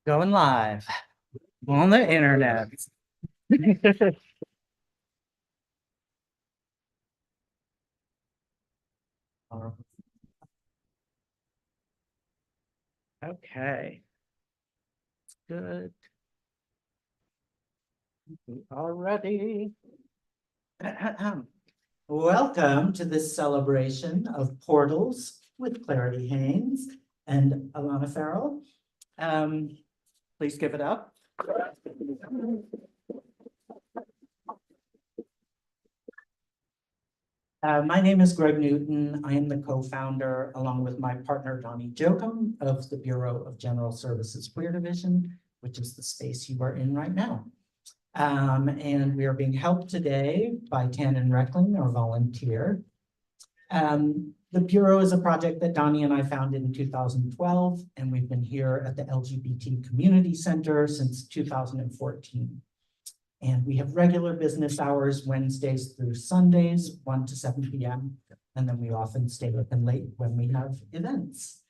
Going live on the internet. Okay, good. We are ready. Welcome to this celebration of portals with Clarity Haynes and Alannah Farrell. Please give it up. My name is Greg Newton. I am the co-founder, along with my partner, Donnie Jokum, of the Bureau of General Services Queer Division, which is the space you are in right now. And we are being helped today by Tannen Reckling, our volunteer. The Bureau is a project that Donnie and I founded in 2012, and we've been here at the LGBT Community Center since 2014. And we have regular business hours, Wednesdays through Sundays, 1 to 7 p.m. And then we often stay open late when we have events.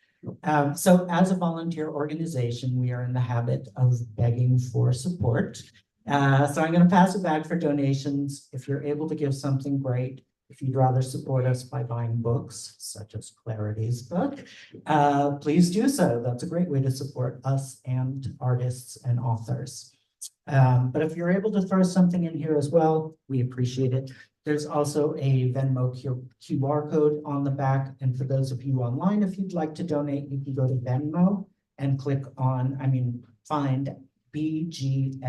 So as a volunteer organization, we are in the habit of begging for support. So I'm going to pass it back for donations. If you're able to give something, great. If you'd rather support us by buying books, such as Clarity's book, please do so. That's a great way to support us and artists and authors. But if you're able to throw something in here as well, we appreciate it. There's also a Venmo QR code on the back. And for those of you online, if you'd like to donate, you can go to Venmo and click on, find BGSQD.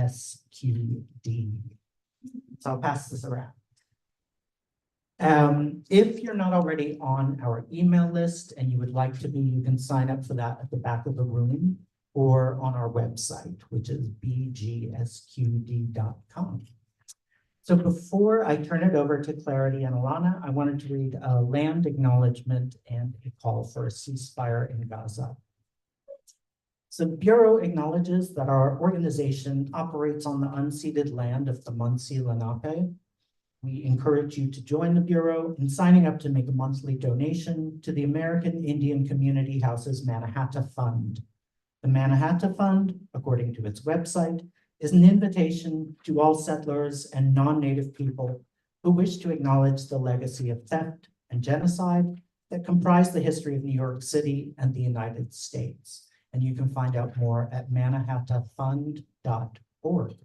So I'll pass this around. If you're not already on our email list and you would like to be, you can sign up for that at the back of the room or on our website, which is bgsqd.com. So before I turn it over to Clarity and Alannah, I wanted to read a land acknowledgement and a call for a ceasefire in Gaza. So the Bureau acknowledges that our organization operates on the unceded land of the Munsee Lenape. We encourage you to join the Bureau in signing up to make a monthly donation to the American Indian Community House's Mannahatta Fund. The Mannahatta Fund, according to its website, is an invitation to all settlers and non-native people who wish to acknowledge the legacy of theft and genocide that comprise the history of New York City and the United States. And you can find out more at mannahattafund.org.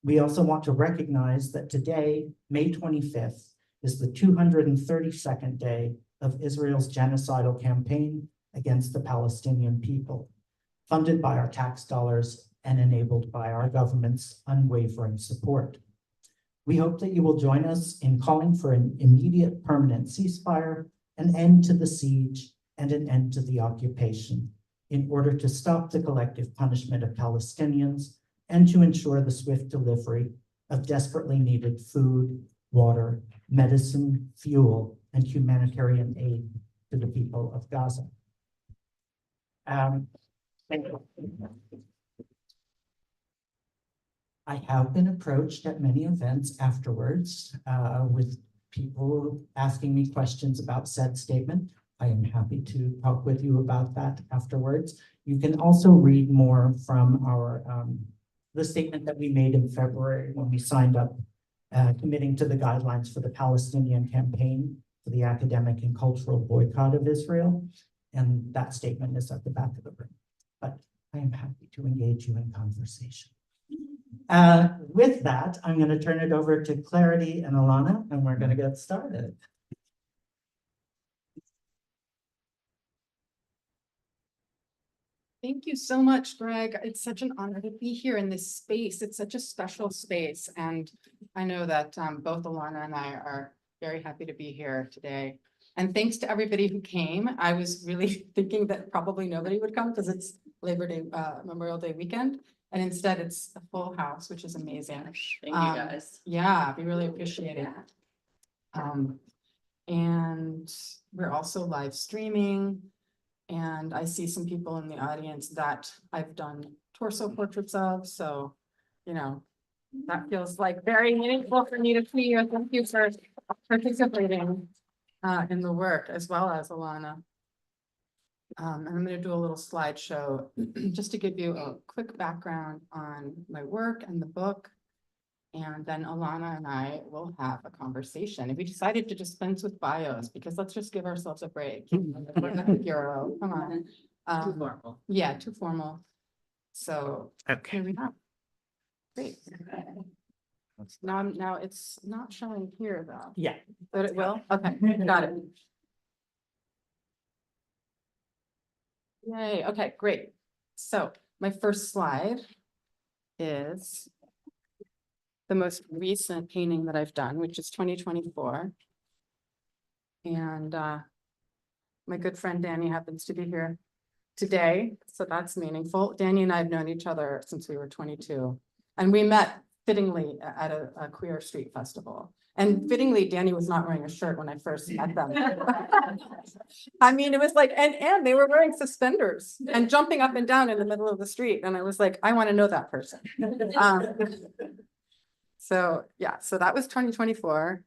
We also want to recognize that today, May 25th, is the 232nd day of Israel's genocidal campaign against the Palestinian people, funded by our tax dollars and enabled by our government's unwavering support. We hope that you will join us in calling for an immediate permanent ceasefire, an end to the siege, and an end to the occupation in order to stop the collective punishment of Palestinians and to ensure the swift delivery of desperately needed food, water, medicine, fuel, and humanitarian aid to the people of Gaza. I have been approached at many events afterwards with people asking me questions about said statement. I am happy to talk with you about that afterwards. You can also read more from our the statement that we made in February when we signed up committing to the guidelines for the Palestinian campaign for the academic and cultural boycott of Israel. And that statement is at the back of the room. But I am happy to engage you in conversation. With that, I'm going to turn it over to Clarity and Alannah, and we're going to get started. Thank you so much, Greg. It's such an honor to be here in this space. It's such a special space. And I know that both Alannah and I are very happy to be here today. And thanks to everybody who came. I was really thinking that probably nobody would come because it's Labor Day, Memorial Day weekend. And instead it's a full house, which is amazing. Thank you guys. Yeah, we really appreciate it. And we're also live streaming. And I see some people in the audience that I've done torso portraits of. So, you know, that feels like very meaningful for me to see you. Thank you for participating in the work as well as Alannah. And I'm gonna do a little slideshow just to give you a quick background on my work and the book. And then Alannah and I will have a conversation. And we decided to dispense with bios because let's just give ourselves a break. We're at the Bureau, come on. Too formal. Yeah, too formal. So Okay. here we go. Great. Now it's not showing here though, Yeah. but it will. Okay, got it. Yay, okay, great. So my first slide is the most recent painting that I've done, which is 2024. And my good friend Danny happens to be here today, so that's meaningful. Danny and I have known each other since we were 22, and we met fittingly at a queer street festival. And fittingly, Danny was not wearing a shirt when I first met them. I mean, it was like, and they were wearing suspenders and jumping up and down in the middle of the street. And I was like, I want to know that person. So yeah, so that was 2024.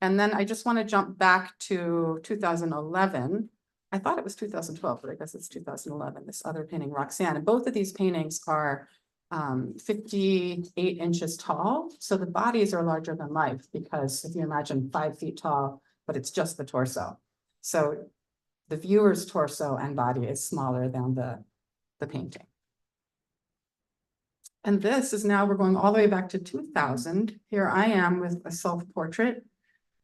And then I just want to jump back to 2011. I thought it was 2012, but I guess it's 2011, this other painting, Roxanne. And both of these paintings are 58 inches tall. So the bodies are larger than life because if you imagine 5 feet tall, but it's just the torso. So the viewer's torso and body is smaller than the painting. And this is now, we're going all the way back to 2000. Here I am with a self-portrait.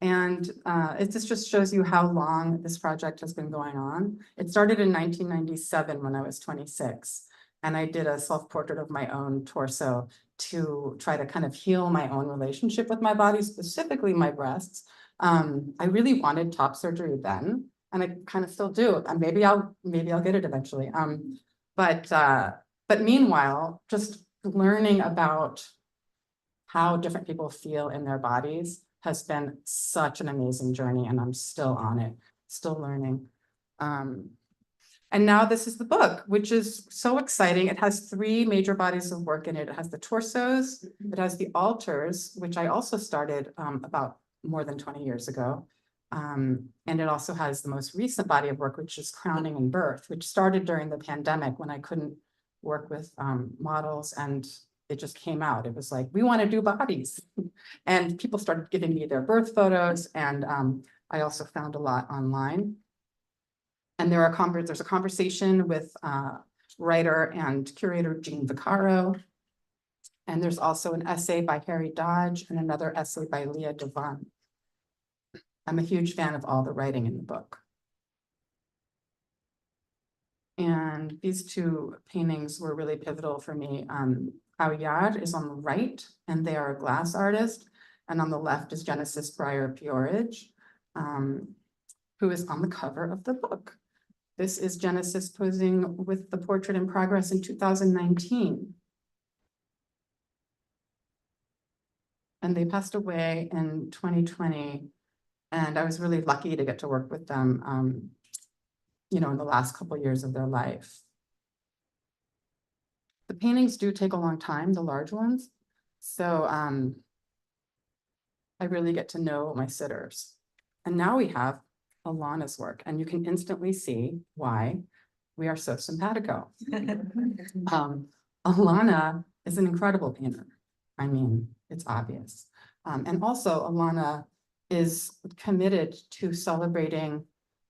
And this just shows you how long this project has been going on. It started in 1997 when I was 26. And I did a self-portrait of my own torso to try to kind of heal my own relationship with my body, specifically my breasts. I really wanted top surgery then, and I kind of still do. And maybe I'll get it eventually. But meanwhile, just learning about how different people feel in their bodies has been such an amazing journey, and I'm still on it, still learning. And now this is the book, which is so exciting. It has 3 major bodies of work in it. It has the torsos, it has the altars, which I also started about more than 20 years ago. And it also has the most recent body of work, which is crowning and birth, which started during the pandemic when I couldn't work with models, and it just came out. It was like, we want to do bodies. And people started giving me their birth photos, and I also found a lot online. And there's a conversation with writer and curator Jean Vaccaro. And there's also an essay by Harry Dodge and another essay by Leah Devon. I'm a huge fan of all the writing in the book. And these 2 paintings were really pivotal for me. Aoyad is on the right, and they are a glass artist. And on the left is Genesis Breyer-Peorage, who is on the cover of the book. This is Genesis posing with the portrait in progress in 2019. And they passed away in 2020. And I was really lucky to get to work with them, you know, in the last couple of years of their life. The paintings do take a long time, the large ones. So I really get to know my sitters. And now we have Alannah's work, and you can instantly see why we are so simpatico. Alannah is an incredible painter. I mean, it's obvious. And also Alannah is committed to celebrating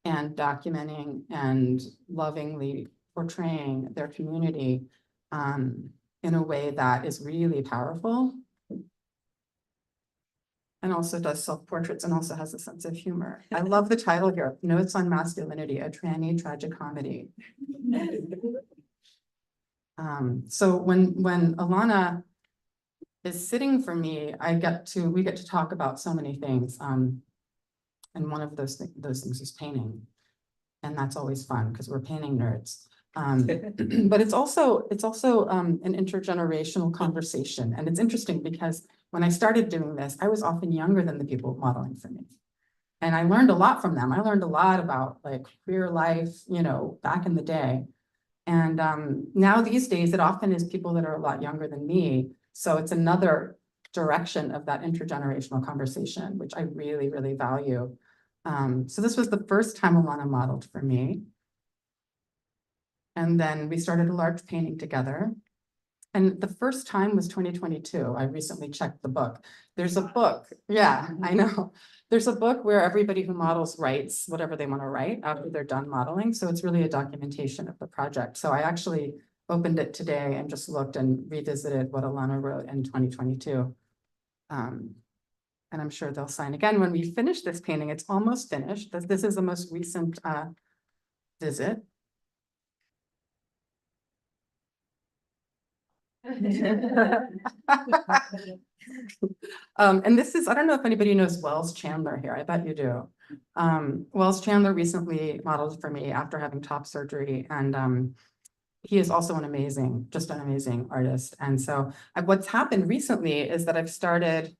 and documenting and lovingly portraying their community in a way that is really powerful. And also does self-portraits and also has a sense of humor. I love the title here, Notes on Masculinity, a Tranny Tragicomedy. So when Alannah is sitting for me, we get to talk about so many things. And one of those things is painting. And that's always fun because we're painting nerds. But it's also an intergenerational conversation. And it's interesting because when I started doing this, I was often younger than the people modeling for me. And I learned a lot from them. I learned a lot about like queer life, you know, back in the day. And now these days, it often is people that are a lot younger than me. So it's another direction of that intergenerational conversation, which I really, really value. So this was the first time Alannah modeled for me. And then we started a large painting together. And the first time was 2022. I recently checked the book. There's a book. Yeah, I know. There's a book where everybody who models writes whatever they want to write after they're done modeling. So it's really a documentation of the project. So I actually opened it today and just looked and revisited what Alannah wrote in 2022. And I'm sure they'll sign again when we finish this painting. It's almost finished. This is the most recent visit. And this is, I don't know if anybody knows Wells Chandler here. I bet you do. Wells Chandler recently modeled for me after having top surgery, and he is also just an amazing artist. And so what's happened recently is that I've started,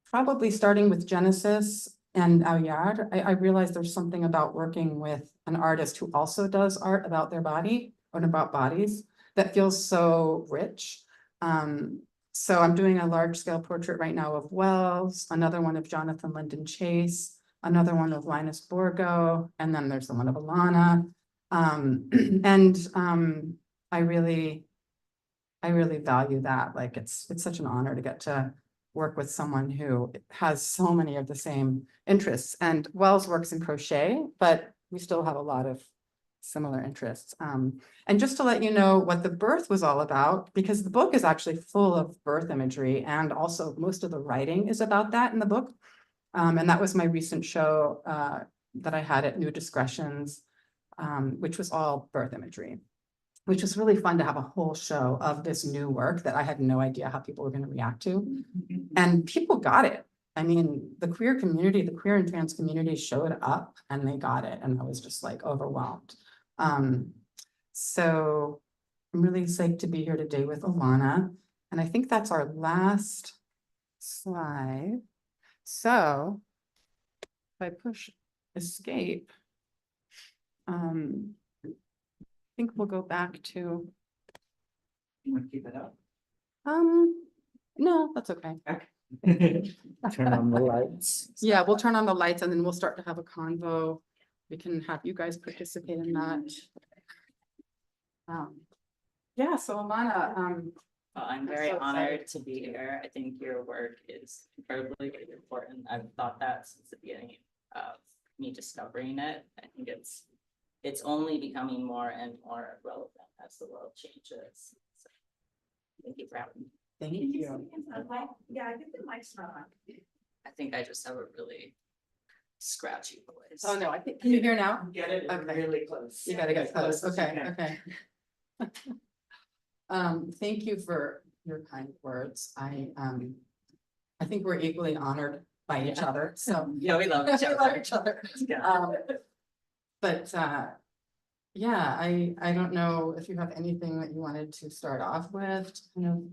probably starting with Genesis and Aoyard, I realized there's something about working with an artist who also does art about their body or about bodies that feels so rich. So I'm doing a large scale portrait right now of Wells, another one of Jonathan Lyndon Chase, another one of Linus Borgo, and then there's the one of Alannah. I really value that. Like it's such an honor to get to work with someone who has so many of the same interests. And Wells works in crochet, but we still have a lot of similar interests. And just to let you know what the birth was all about, because the book is actually full of birth imagery, and also most of the writing is about that in the book. And that was my recent show that I had at New Discretions, which was all birth imagery, which was really fun to have a whole show of this new work that I had no idea how people were going to react to. And people got it. I mean, the queer community, the queer and trans community showed up and they got it. And I was just like overwhelmed. So I'm really psyched to be here today with Alannah. And I think that's our last slide. So if I push escape, I think we'll go back to. You want to keep it up? No, that's okay. Turn on the lights. Yeah, we'll turn on the lights and then we'll start to have a convo. We can have you guys participate in that. Yeah, so Alannah, Well, I'm very so honored to be here. I think your work is incredibly important. I've thought that since the beginning of me discovering it. I think it's only becoming more and more relevant as the world changes. So, thank you for having me. thank you. Yeah, I think the mic's not on. I think I just have a really scratchy voice. Oh, no, can you hear now? Get it Okay. really close. You gotta get close. as you Okay, can. okay. Thank you for your kind words. I think we're equally honored by each other, so. Yeah, we love each We other. love each other. Yeah. But yeah, I don't know if you have anything that you wanted to start off with, you know.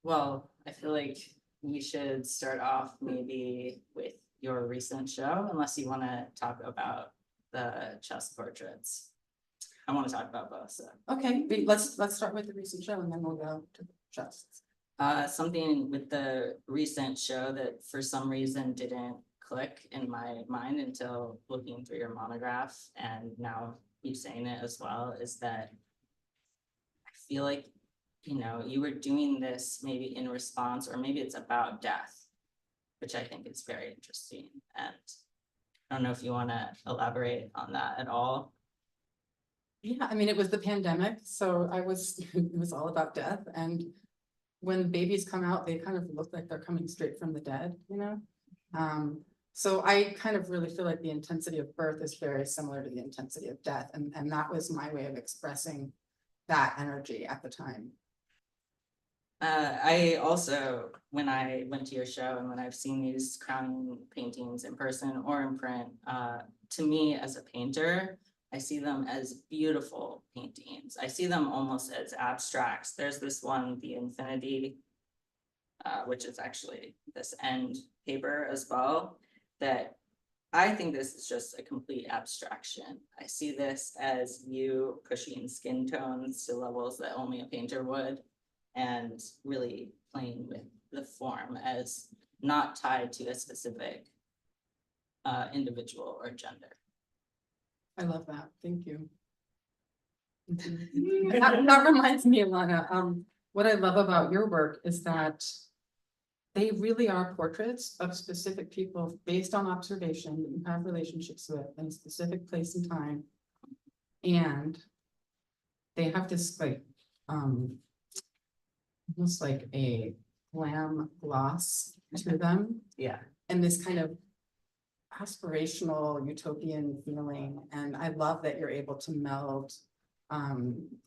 Well, I feel like we should start off maybe with your recent show, unless you want to talk about the chest portraits. I want to talk about both. So. Okay, let's start with the recent show and then we'll go to the chests. Something with the recent show that for some reason didn't click in my mind until looking through your monograph, and now you saying it as well, is that I feel like, you know, you were doing this maybe in response, or maybe it's about death, which I think is very interesting. And I don't know if you want to elaborate on that at all. Yeah, I mean, it was the pandemic, so it was all about death. And when babies come out, they kind of look like they're coming straight from the dead, you know? So I kind of really feel like the intensity of birth is very similar to the intensity of death. And that was my way of expressing that energy at the time. I also, when I went to your show and when I've seen these crowning paintings in person or in print, to me as a painter, I see them as beautiful paintings. I see them almost as abstracts. There's this one, The Infinity, which is actually this end paper as well, that I think this is just a complete abstraction. I see this as you pushing skin tones to levels that only a painter would, and really playing with the form as not tied to a specific individual or gender. I love that. Thank you. That reminds me, Alannah, what I love about your work is that they really are portraits of specific people based on observation that you have relationships with in a specific place and time. And they have this like, almost like a glam gloss to them, Yeah, and this kind of aspirational utopian feeling. And I love that you're able to meld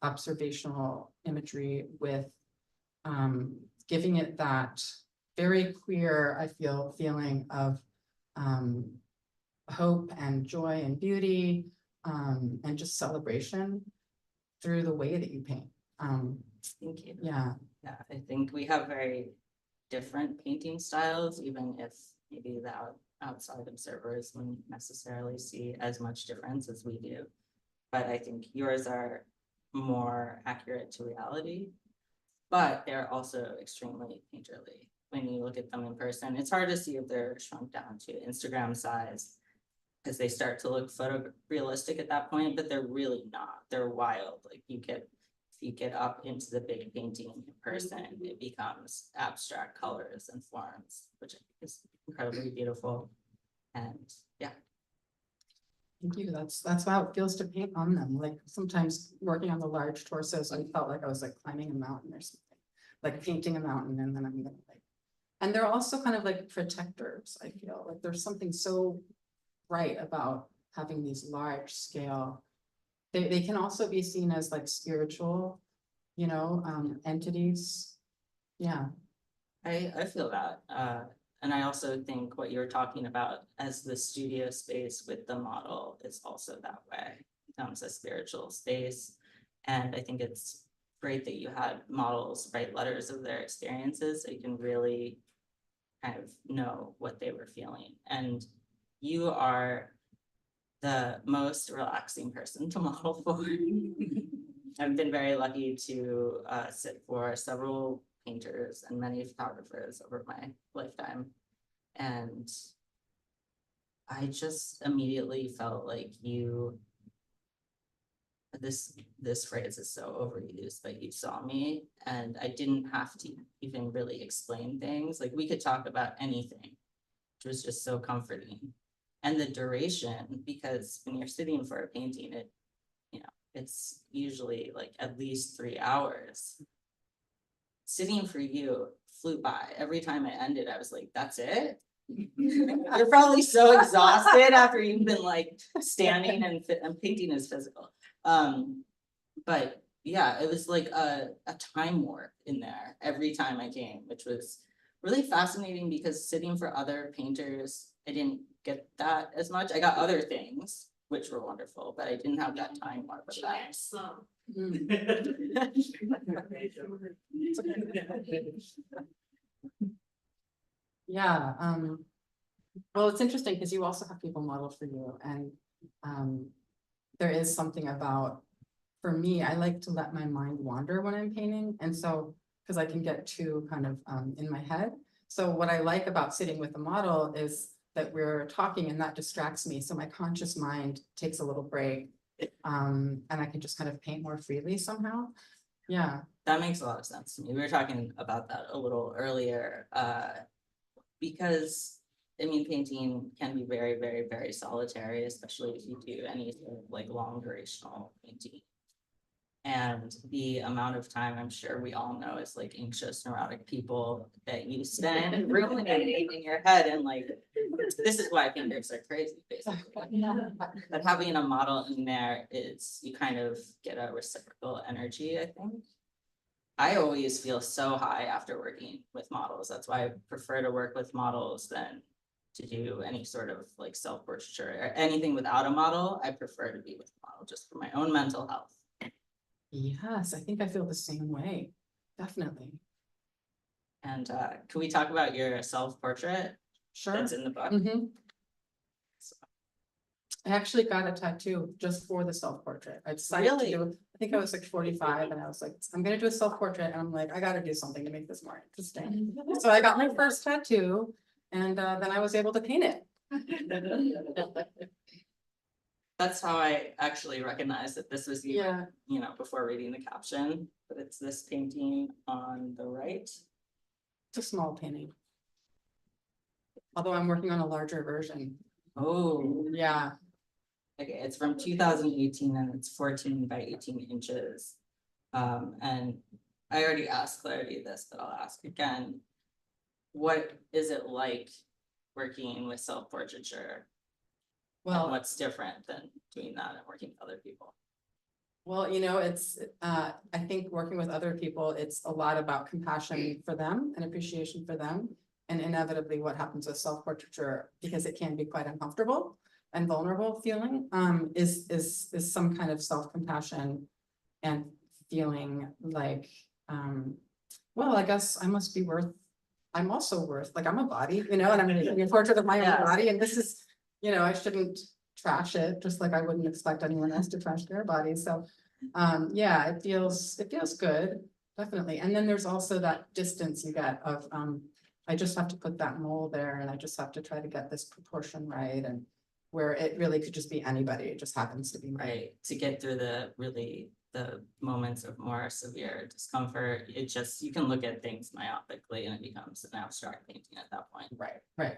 observational imagery with giving it that very queer, I feel, feeling of hope and joy and beauty and just celebration through the way that you paint. thank you. Yeah. Yeah, I think we have very different painting styles, even if maybe the outside observers wouldn't necessarily see as much difference as we do. But I think yours are more accurate to reality, but they're also extremely painterly. When you look at them in person, it's hard to see if they're shrunk down to Instagram size because they start to look photorealistic at that point, but they're really not. They're wild. Like if you get up into the big painting in person, it becomes abstract colors and forms, which I think is incredibly beautiful. And yeah. Thank you. That's how it feels to paint on them. Like sometimes working on the large torsos, I felt like I was like climbing a mountain or something, like painting a mountain, and then I'm gonna like, and they're also kind of like protectors. I feel like there's something so right about having these large scale. They can also be seen as like spiritual, entities. Yeah. I feel that. And I also think what you're talking about as the studio space with the model is also that way. It becomes a spiritual space. And I think it's great that you had models write letters of their experiences so you can really kind of know what they were feeling. And you are the most relaxing person to model for. I've been very lucky to sit for several painters and many photographers over my lifetime. And I just immediately felt like this phrase is so overused, but you saw me and I didn't have to even really explain things. Like we could talk about anything, which was just so comforting. And the duration, because when you're sitting for a painting, it's usually like at least 3 hours. Sitting for you flew by. Every time I ended, I was like, that's it? You're probably so exhausted after you've been like standing and painting is physical. But yeah, it was like a time warp in there every time I came, which was really fascinating because sitting for other painters, I didn't get that as much. I got other things, which were wonderful, but I didn't have that time warp of that. Yeah. Well, it's interesting because you also have people model for you, and there is something about, for me, I like to let my mind wander when I'm painting, and so because I can get too kind of in my head. So what I like about sitting with a model is that we're talking and that distracts me. So my conscious mind takes a little break, and I can just kind of paint more freely somehow. Yeah. That makes a lot of sense to me. We were talking about that a little earlier, because I mean, painting can be very, very, very solitary, especially if you do any sort of like long durational painting. And the amount of time I'm sure we all know is like anxious, neurotic people that you spend ruminating in your head and like, this is why painters are crazy, basically. But having a model in there is, you kind of get a reciprocal energy, I think. I always feel so high after working with models. That's why I prefer to work with models than to do any sort of like self-portraiture or anything without a model. I prefer to be with a model just for my own mental health. Yes, I think I feel the same way. Definitely. And can we talk about your self-portrait Sure. that's in the book? Mhm. I actually got a tattoo just for the self-portrait. I decided to do, I think I was like 45 and I was like, I'm gonna do a self-portrait, and I'm like, I gotta do something to make this more interesting. So I got my first tattoo, and then I was able to paint it. That's how I actually recognized that this was you, Yeah, you know, before reading the caption, but it's this painting on the right. it's a small painting. Although I'm working on a larger version. Oh, Yeah, okay, it's from 2018 and it's 14 by 18 inches. And I already asked Clarity this, but I'll ask again. What is it like working with self-portraiture? And well, what's different than doing that and working with other people? well, you know, it's, I think working with other people, it's a lot about compassion for them and appreciation for them. And inevitably what happens with self-portraiture, because it can be quite uncomfortable and vulnerable feeling, is some kind of self-compassion. And feeling like, well, I guess I must be worth, I'm also worth, like, I'm a body, you know, and I'm making a portrait of my own Yes. body, and this is, you know, I shouldn't trash it, just like I wouldn't expect anyone else to trash their body, so. Yeah, it feels good, definitely, and then there's also that distance you get of, I just have to put that mold there, and I just have to try to get this proportion right, and where it really could just be anybody, it just happens to be me. Right, to get through the moments of more severe discomfort, it just, you can look at things myopically and it becomes an abstract painting at that point. Right.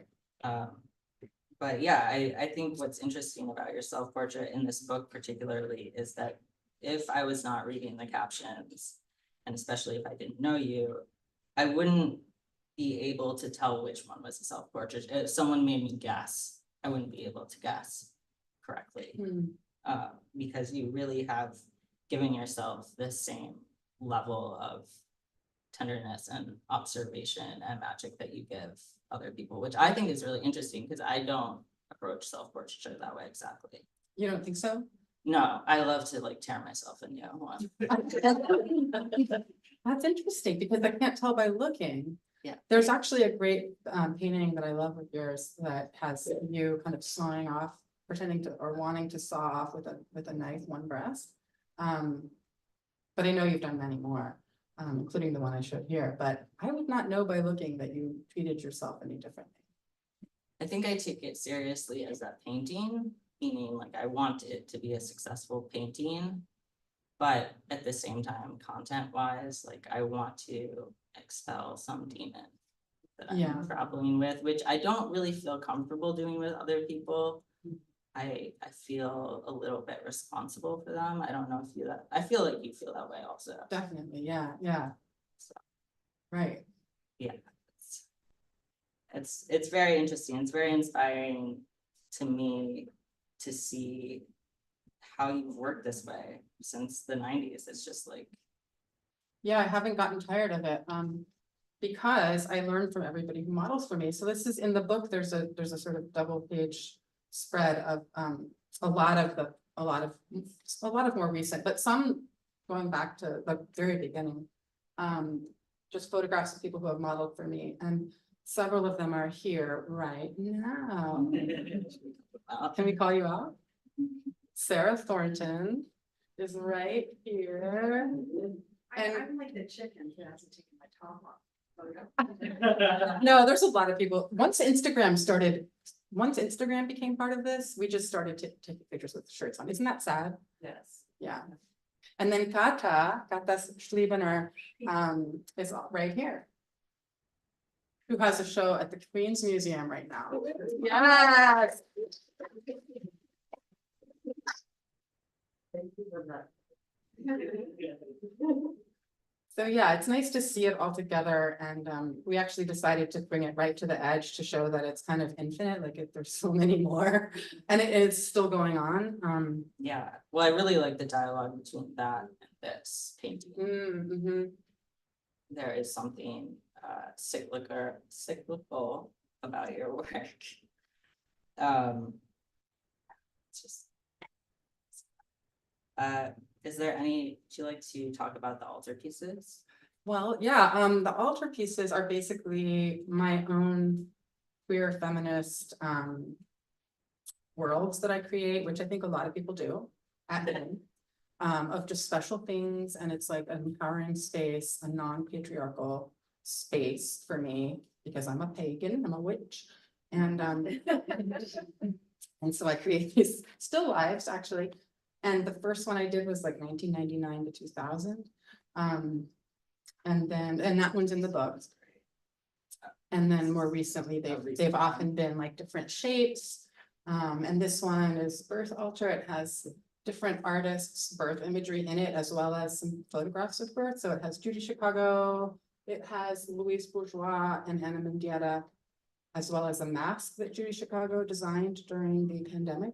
But yeah, I think what's interesting about your self-portrait in this book particularly is that if I was not reading the captions, and especially if I didn't know you, I wouldn't be able to tell which one was a self-portrait. If someone made me guess, I wouldn't be able to guess correctly. Because you really have given yourself the same level of tenderness and observation and magic that you give other people, which I think is really interesting because I don't approach self-portraiture that way exactly. You don't think so? No, I love to like tear myself a new one. That's interesting because I can't tell by looking. Yeah. There's actually a great painting that I love of yours that has you kind of sawing off, pretending to or wanting to saw off with a knife one breast. But I know you've done many more, including the one I showed here, but I would not know by looking that you treated yourself any differently. I think I take it seriously as a painting, meaning like I want it to be a successful painting. But at the same time, content wise, like I want to expel some demon that Yeah. I'm grappling with, which I don't really feel comfortable doing with other people. I feel a little bit responsible for them. I don't know if you I feel like you feel that way also. Definitely, yeah. So. Right. Yeah. It's very interesting. It's very inspiring to me to see how you've worked this way since the 90s. It's just like, Yeah, I haven't gotten tired of it, because I learned from everybody who models for me. So this is in the book, there's a sort of double page spread of, a lot of more recent, but some going back to the very beginning. Just photographs of people who have modeled for me, and several of them are here right now. Can we call you out? Sarah Thornton is right here. I'm like the chicken who hasn't taken my top off. No, there's a lot of people. Once Instagram became part of this, we just started taking pictures with shirts on. Isn't that sad? Yes. Yeah. And then Kata Schliebener, is right here, who has a show at the Queen's Museum right now. Yes. Thank you for that. So yeah, it's nice to see it all together, and we actually decided to bring it right to the edge to show that it's kind of infinite, like there's so many more, and it is still going on. yeah. Well, I really like the dialogue between that and this painting. There is something cyclical about your work. It's just. Is there any, would you like to talk about the altarpieces? Well, yeah, the altarpieces are basically my own queer feminist worlds that I create, which I think a lot of people do at home, of just special things, and it's like an empowering space, a non-patriarchal space for me, because I'm a pagan, I'm a witch, and And so I create these still lives actually. And the first one I did was like 1999 to 2000. And that one's in the book. And then more recently, they've often been like different shapes. And this one is birth altar. It has different artists' birth imagery in it, as well as some photographs of birth. So it has Judy Chicago, it has Louise Bourgeois and Anna Mendieta, as well as a mask that Judy Chicago designed during the pandemic.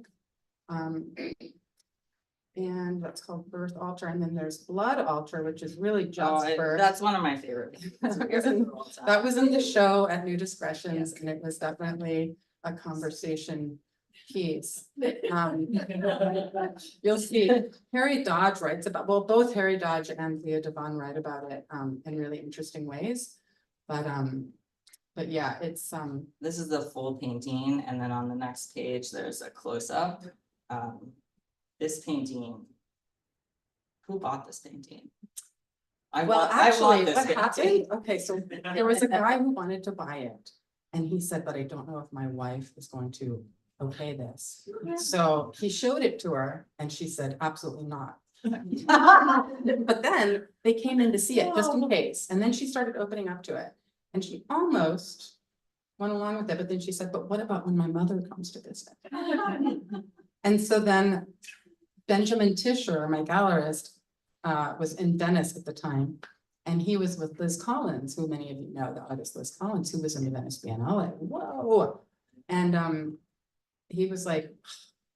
And that's called birth altar. And then there's blood altar, which is really just birth. That's one of my favorite. That was in the show at New Discretions, and it was definitely a conversation piece. You'll see Harry Dodge writes about, well, both Harry Dodge and Leah Devon write about it in really interesting ways. But yeah, it's This is the full painting, and then on the next page, there's a close-up. This painting, who bought this painting? well, I actually, want this what painting. happened? Okay, so there was a guy who wanted to buy it, and he said, but I don't know if my wife is going to okay this. So he showed it to her, and she said, absolutely not. But then they came in to see it just in case, and then she started opening up to it, and she almost went along with it, but then she said, but what about when my mother comes to visit? And so then Benjamin Tischer, my gallerist, was in Venice at the time, and he was with Liz Collins, who many of you know, the artist Liz Collins, who was in the Venice Biennale. Whoa! And he was like,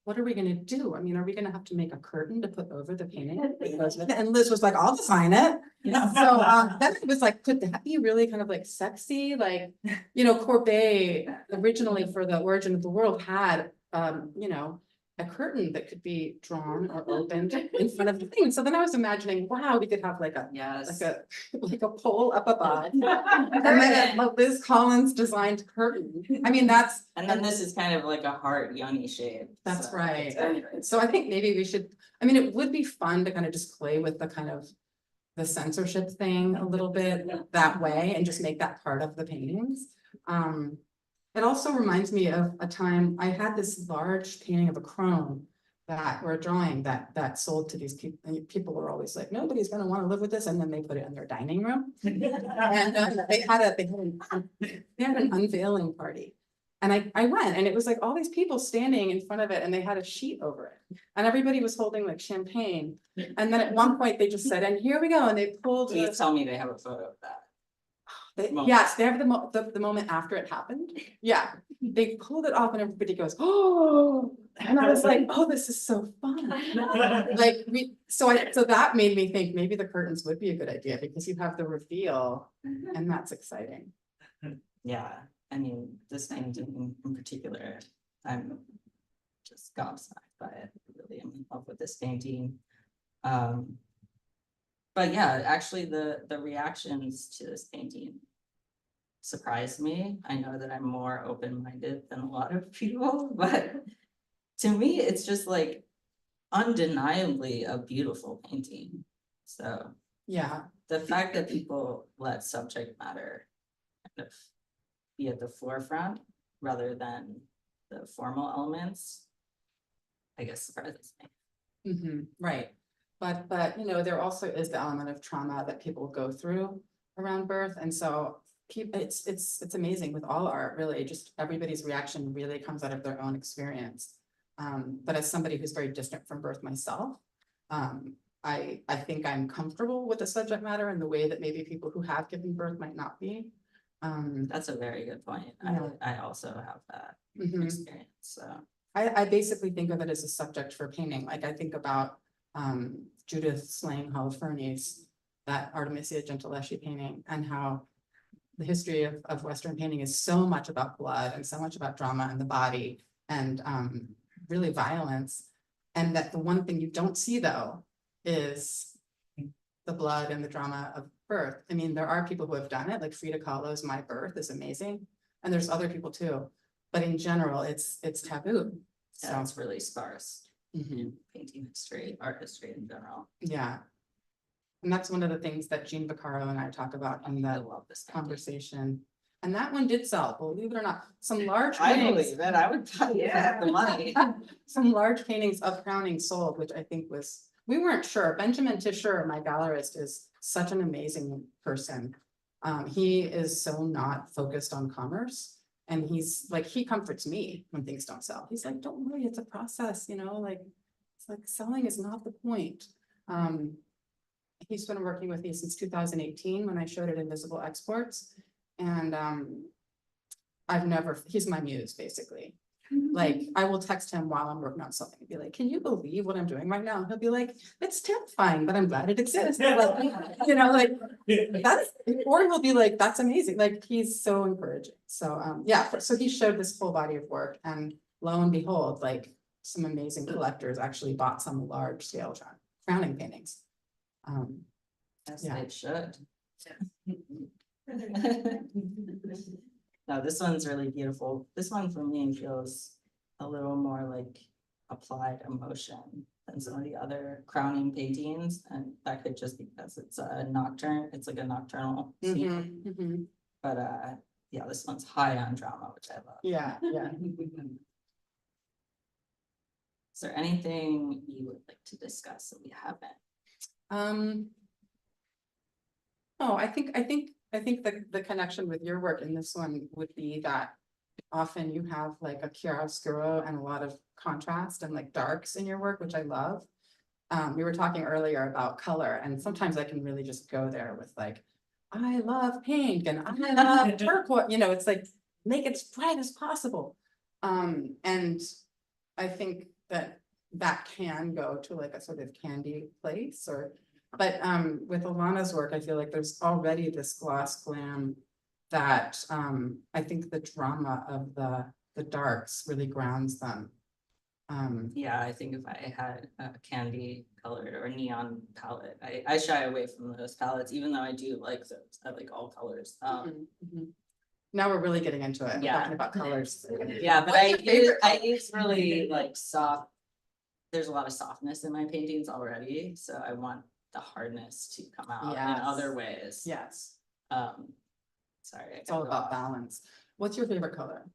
what are we gonna do? I mean, are we gonna have to make a curtain to put over the painting? And Liz was like, I'll design it. So then it was like, could that be really kind of like sexy? Like, you know, Courbet originally for the Origin of the World had, you know, a curtain that could be drawn or opened in front of the thing. So then I was imagining, wow, we could have like a Yes. like a pole up above. And then a Liz Collins designed curtain. I mean, And then this is kind of like a heart yoni shape. that's so right. it's very nice. So I think maybe we should, I mean, it would be fun to kind of just play with the kind of the censorship thing a little bit that way and just make that part of the paintings. It also reminds me of a time I had this large painting of a crone that or a drawing that sold to these people. And people were always like, nobody's going to want to live with this, and then they put it in their dining room. And they had an unveiling party, and I went, and it was like all these people standing in front of it, and they had a sheet over it, and everybody was holding like champagne. And then at one point they just said, "And here we go," and they pulled. Please tell me they have a photo of that. Yes, they have the moment after it happened. Yeah, they pulled it off and everybody goes, oh, and I was like, oh, this is so fun. Like so that made me think maybe the curtains would be a good idea because you have the reveal and that's exciting. Yeah, I mean, this painting in particular, I'm just gobsmacked by it. I really am in love with this painting. But yeah, actually the reactions to this painting surprised me. I know that I'm more open-minded than a lot of people, but to me, it's just like undeniably a beautiful painting. So yeah, the fact that people let subject matter kind of be at the forefront rather than the formal elements, I guess surprises me. right. But you know, there also is the element of trauma that people go through around birth, and so it's amazing with all art, really. Just everybody's reaction really comes out of their own experience. But as somebody who's very distant from birth myself, I think I'm comfortable with the subject matter in the way that maybe people who have given birth might not be. That's a very good point. Yeah. I also have that experience. So I basically think of it as a subject for painting. Like I think about Judith slaying Holofernes, that Artemisia Gentileschi painting, and how the history of Western painting is so much about blood and so much about drama and the body and really violence. And that the one thing you don't see though is the blood and the drama of birth. I mean, there are people who have done it, like Frida Kahlo's My Birth is amazing. And there's other people too. But in general, it's taboo. yeah, So it's really sparse. Painting history, art history in general. yeah. And that's one of the things that Jean Vaccaro and I talk about in I the love this painting. conversation. And that one did sell, believe it or not, some large I paintings. believe it, I would buy it if I had the money. Some large paintings of crowning sold, which I think was, we weren't sure. Benjamin Tischer, my gallerist, is such an amazing person. He is so not focused on commerce. And he's like, he comforts me when things don't sell. He's like, don't worry, it's a process, you know, like, it's like selling is not the point. He's been working with me since 2018 when I showed it in Visible Exports. And he's my muse, basically. Like, I will text him while I'm working on something and be like, can you believe what I'm doing right now? And he'll be like, it's terrifying, but I'm glad it exists. Like, you know, like, that's, or he'll be like, that's amazing. Like, he's so encouraging. So, yeah, so he showed this full body of work, and lo and behold, like, some amazing collectors actually bought some large scale crowning paintings. Yes, Yeah. it should. No, this one's really beautiful. This one for me feels a little more like applied emotion than some of the other crowning paintings, and that could just be because it's a nocturne, it's like a nocturnal scene. But yeah, this one's high on drama, which I love. Yeah, yeah. Is there anything you would like to discuss that we haven't? Oh, I think the connection with your work in this one would be that often you have like a chiaroscuro and a lot of contrast and like darks in your work, which I love. We were talking earlier about color, and sometimes I can really just go there with like, I love pink and I love turquoise, you know, it's like, make it as bright as possible. And I think that can go to like a sort of candy place, but with Alannah's work, I feel like there's already this gloss glam that I think the drama of the darks really grounds them. Yeah, I think if I had a candy colored or neon palette, I shy away from those palettes, even though I do like those. I like all colors. Now we're really getting into it. We're Yeah. talking about colors. Yeah, but What's your favorite I use really like soft. There's a lot of softness in my paintings already, so I want the hardness to come out in Yes. other ways. Yes, Sorry, it's all about balance. What's your favorite color?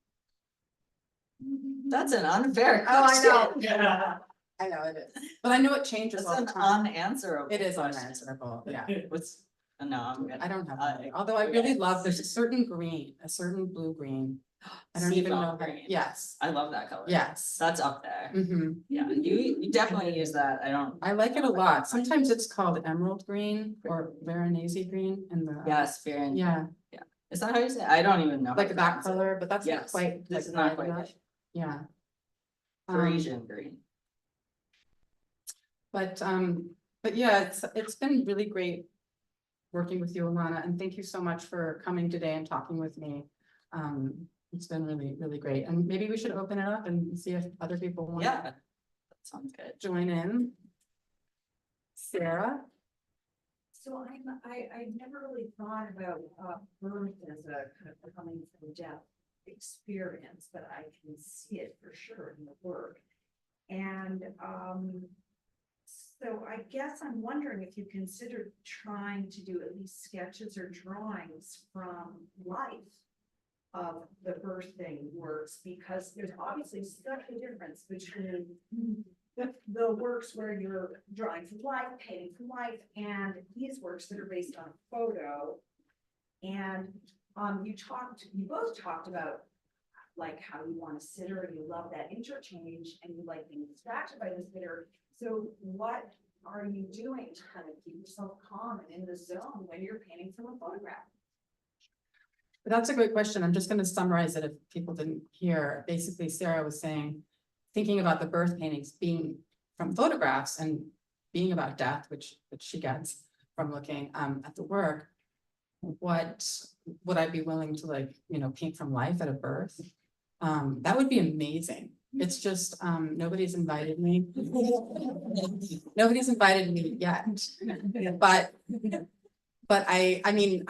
That's an unfair Oh, I know. question. Yeah. I know it is, but I know it changes That's all an the time. unanswerable. It is question. unanswerable, yeah. What's, no, I'm good. I don't have, Uh, any. Although I okay. really love, there's a certain green, a certain blue green. I don't even know. Seafoam How, green. yes, I love that color. yes. That's up there. Yeah, You definitely use that. I like it a lot. Sometimes it's called emerald green or Veronese green in the. Yes, fair. Yeah, Is that how you say it? I don't even know. how like to that pronounce it. color, but that's not Yes, quite. this like, is not bright quite enough. it. Yeah. Parisian green. But yeah, it's been really great working with you, Alannah, and thank you so much for coming today and talking with me. It's been really, really great, and maybe we should open it up and see if other people want Yeah, to that sounds good. join in. Sarah? So I never really thought about birth as a kind of coming from death experience, but I can see it for sure in the work. And so I guess I'm wondering if you considered trying to do at least sketches or drawings from life of the birthing works, because there's obviously such a difference between the works where you're drawing from life, painting from life, and these works that are based on a photo. And you both talked about like how you want a sitter and you love that interchange and you like being distracted by the sitter. So what are you doing to kind of keep yourself calm and in the zone when you're painting from a photograph? That's a great question. I'm just going to summarize it if people didn't hear. Basically, Sarah was saying, thinking about the birth paintings being from photographs and being about death, which she gets from looking at the work. What would I be willing to, like, you know, paint from life at a birth? That would be amazing. It's just nobody's invited me. Nobody's invited me yet. But I mean,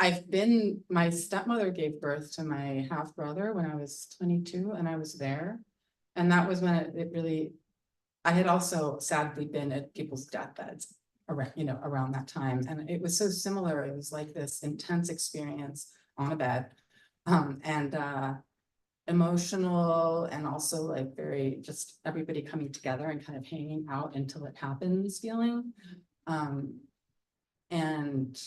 my stepmother gave birth to my half brother when I was 22 and I was there. And that was when it really, I had also sadly been at people's deathbeds around that time. And it was so similar. It was like this intense experience on a bed and emotional, and also like very just everybody coming together and kind of hanging out until it happens feeling. And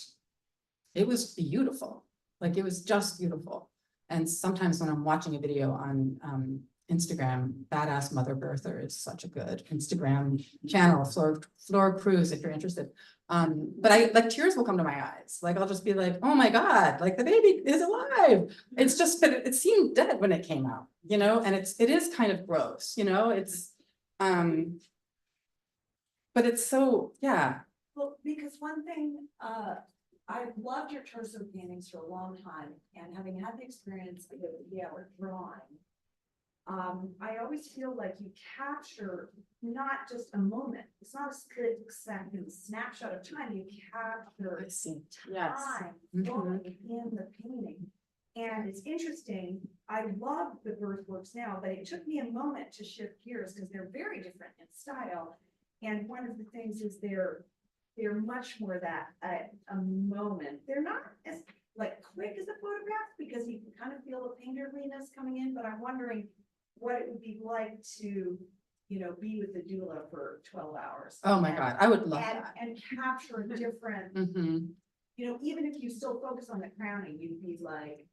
it was beautiful, like it was just beautiful. And sometimes when I'm watching a video on Instagram, Badass Mother Birther is such a good Instagram channel, Flora Cruz, if you're interested. But I like tears will come to my eyes. Like I'll just be like, oh my God, like the baby is alive. It's just, but it seemed dead when it came out, you know, and it is kind of gross, you know, it's but it's so, yeah. Well, because one thing, I've loved your torso paintings for a long time, and having had the experience with drawing, I always feel like you capture not just a moment, it's not a split second snapshot of time, you capture I see. Yes. time Mhm. fully in the painting. And it's interesting, I love the birth works now, but it took me a moment to shift gears because they're very different in style. And one of the things is they're much more that a moment. They're not as like quick as a photograph because you can kind of feel the painterliness coming in, but I'm wondering what it would be like to, you know, be with the doula for 12 hours. Oh my and- God, I would love And, that. and capture a different, Mhm. you know, even if you still focus on the crowning, you'd be like,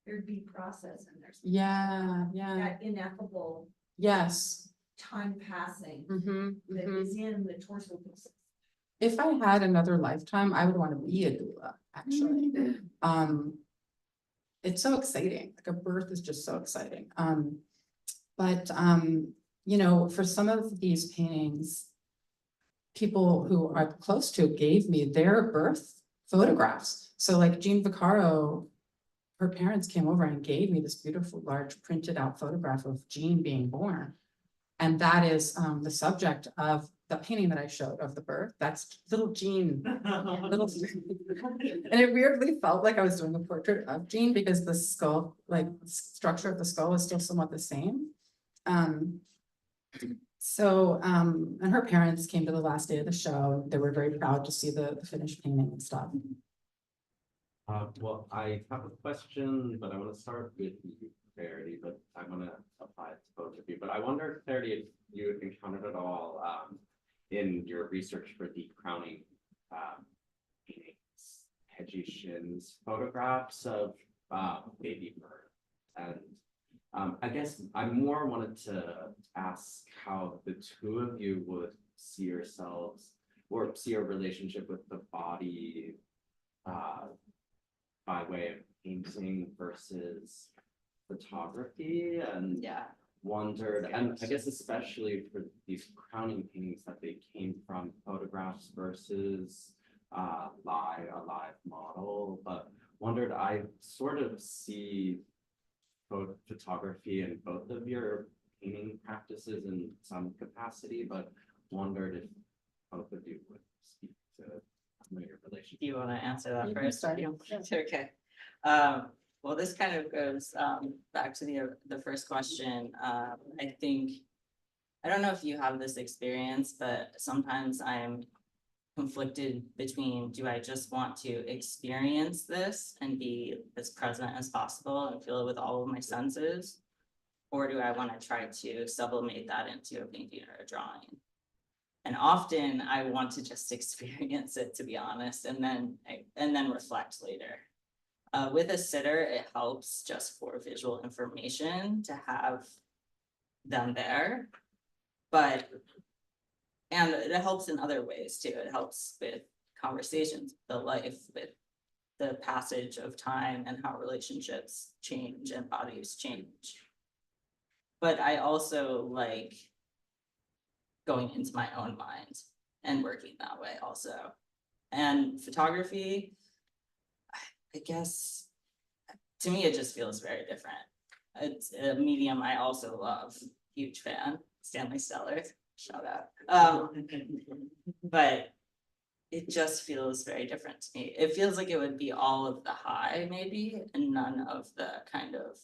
there'd be process and there's Yeah, that ineffable yes. time passing Mhm, that mhm. is in the torso pieces. If I had another lifetime, I would want to be a doula, actually. It's so exciting, like a birth is just so exciting. But you know, for some of these paintings, people who are close to gave me their birth photographs. So like Jean Vaccaro, her parents came over and gave me this beautiful large printed out photograph of Jean being born. And that is the subject of the painting that I showed of the birth. That's little Jean, little. And it weirdly felt like I was doing a portrait of Jean because the skull, like structure of the skull is still somewhat the same. And her parents came to the last day of the show. They were very proud to see the finished painting and stuff. Well, I have a question, but I want to start with you, Clarity, but I want to apply it to both of you. But I wonder, Clarity, if you encountered at all in your research for the crowning paintings, Hedgie Shin's photographs of baby birth. And I guess I more wanted to ask how the two of you would see yourselves or see your relationship with the body by way of painting versus photography, and Yeah. wondered, and I guess especially for these crowning paintings that they came from photographs versus a live model, but wondered, I sort of see photography in both of your painting practices in some capacity, but wondered if both of you would speak to your relationship. Do you want to answer that You can first? start. You? Okay. Well, this kind of goes back to the first question. I think, I don't know if you have this experience, but sometimes I'm conflicted between, do I just want to experience this and be as present as possible and feel it with all of my senses? Or do I want to try to sublimate that into a painting or a drawing? And often I want to just experience it, to be honest, and then reflect later. With a sitter, it helps just for visual information to have them there. And it helps in other ways too. It helps with conversations, the life, with the passage of time and how relationships change and bodies change. But I also like going into my own mind and working that way also. And photography, I guess, to me, it just feels very different. It's a medium I also love, huge fan, Stanley Stellar, shout out. But it just feels very different to me. It feels like it would be all of the high maybe, and none of the kind of,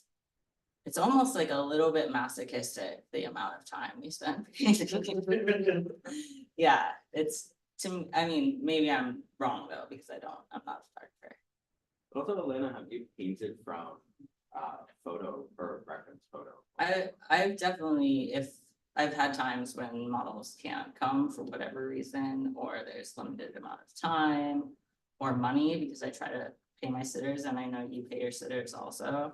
it's almost like a little bit masochistic, the amount of time we spend. Yeah, it's, to me, I mean, maybe I'm wrong though, because I'm not a photographer. Also, Alannah, have you painted from photo or reference photo? I've definitely, if I've had times when models can't come for whatever reason, or there's limited amount of time or money, because I try to pay my sitters and I know you pay your sitters also.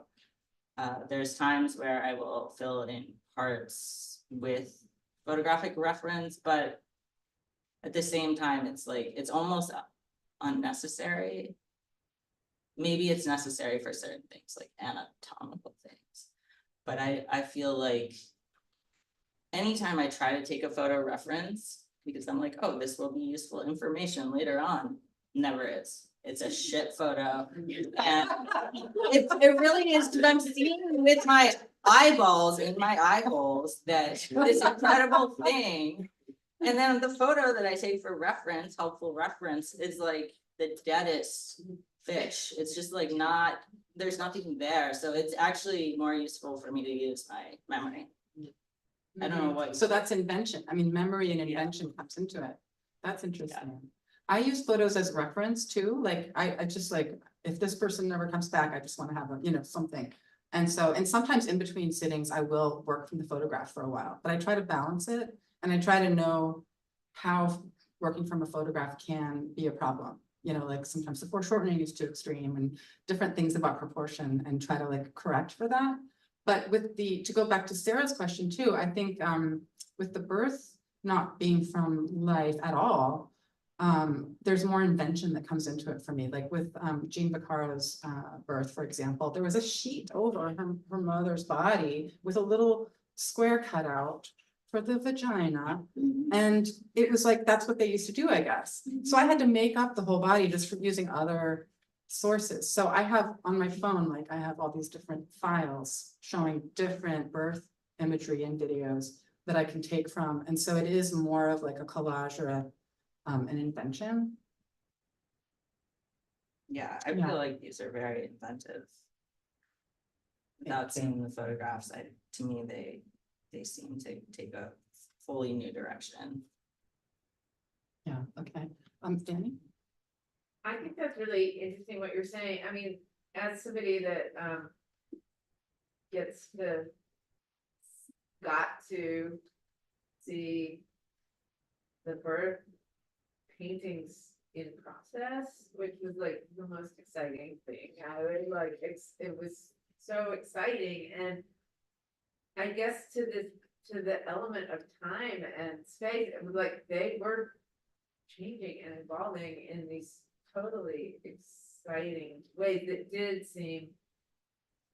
There's times where I will fill in parts with photographic reference, but at the same time, it's like, it's almost unnecessary. Maybe it's necessary for certain things, like anatomical things. But I feel like anytime I try to take a photo reference, because I'm like, oh, this will be useful information later on, never is. It's a shit photo. And it really is, because I'm seeing with my eyeballs, in my eye holes, that this incredible thing. And then the photo that I take for reference, helpful reference, is like the deadest fish. It's just like not, there's nothing there. So it's actually more useful for me to use my memory. I don't know what. So that's invention. I mean, memory and invention comes into it. That's interesting. I use photos as reference too. Like I just like, if this person never comes back, I just want to have a, you know, something. And so, and sometimes in between sittings, I will work from the photograph for a while, but I try to balance it. And I try to know how working from a photograph can be a problem. You know, like sometimes the foreshortening is too extreme and different things about proportion, and try to like correct for that. But with the, to go back to Sarah's question too, I think with the birth not being from life at all, there's more invention that comes into it for me. Like with Jean Vaccaro's birth, for example, there was a sheet over her mother's body with a little square cutout for the vagina. And it was like, that's what they used to do, I guess. So I had to make up the whole body just from using other sources. So I have on my phone, like I have all these different files showing different birth imagery and videos that I can take from. And so it is more of like a collage or an invention. Yeah, I Yeah. feel like these are very inventive. Without seeing the photographs, to me, they seem to take a fully new direction. Yeah, okay. Danny? I think that's really interesting what you're saying. I mean, as somebody that got to see the birth paintings in process, which was like the most exciting thing. I was like, it was so exciting. And I guess to the element of time and space, it was like they were changing and evolving in these totally exciting ways that did seem,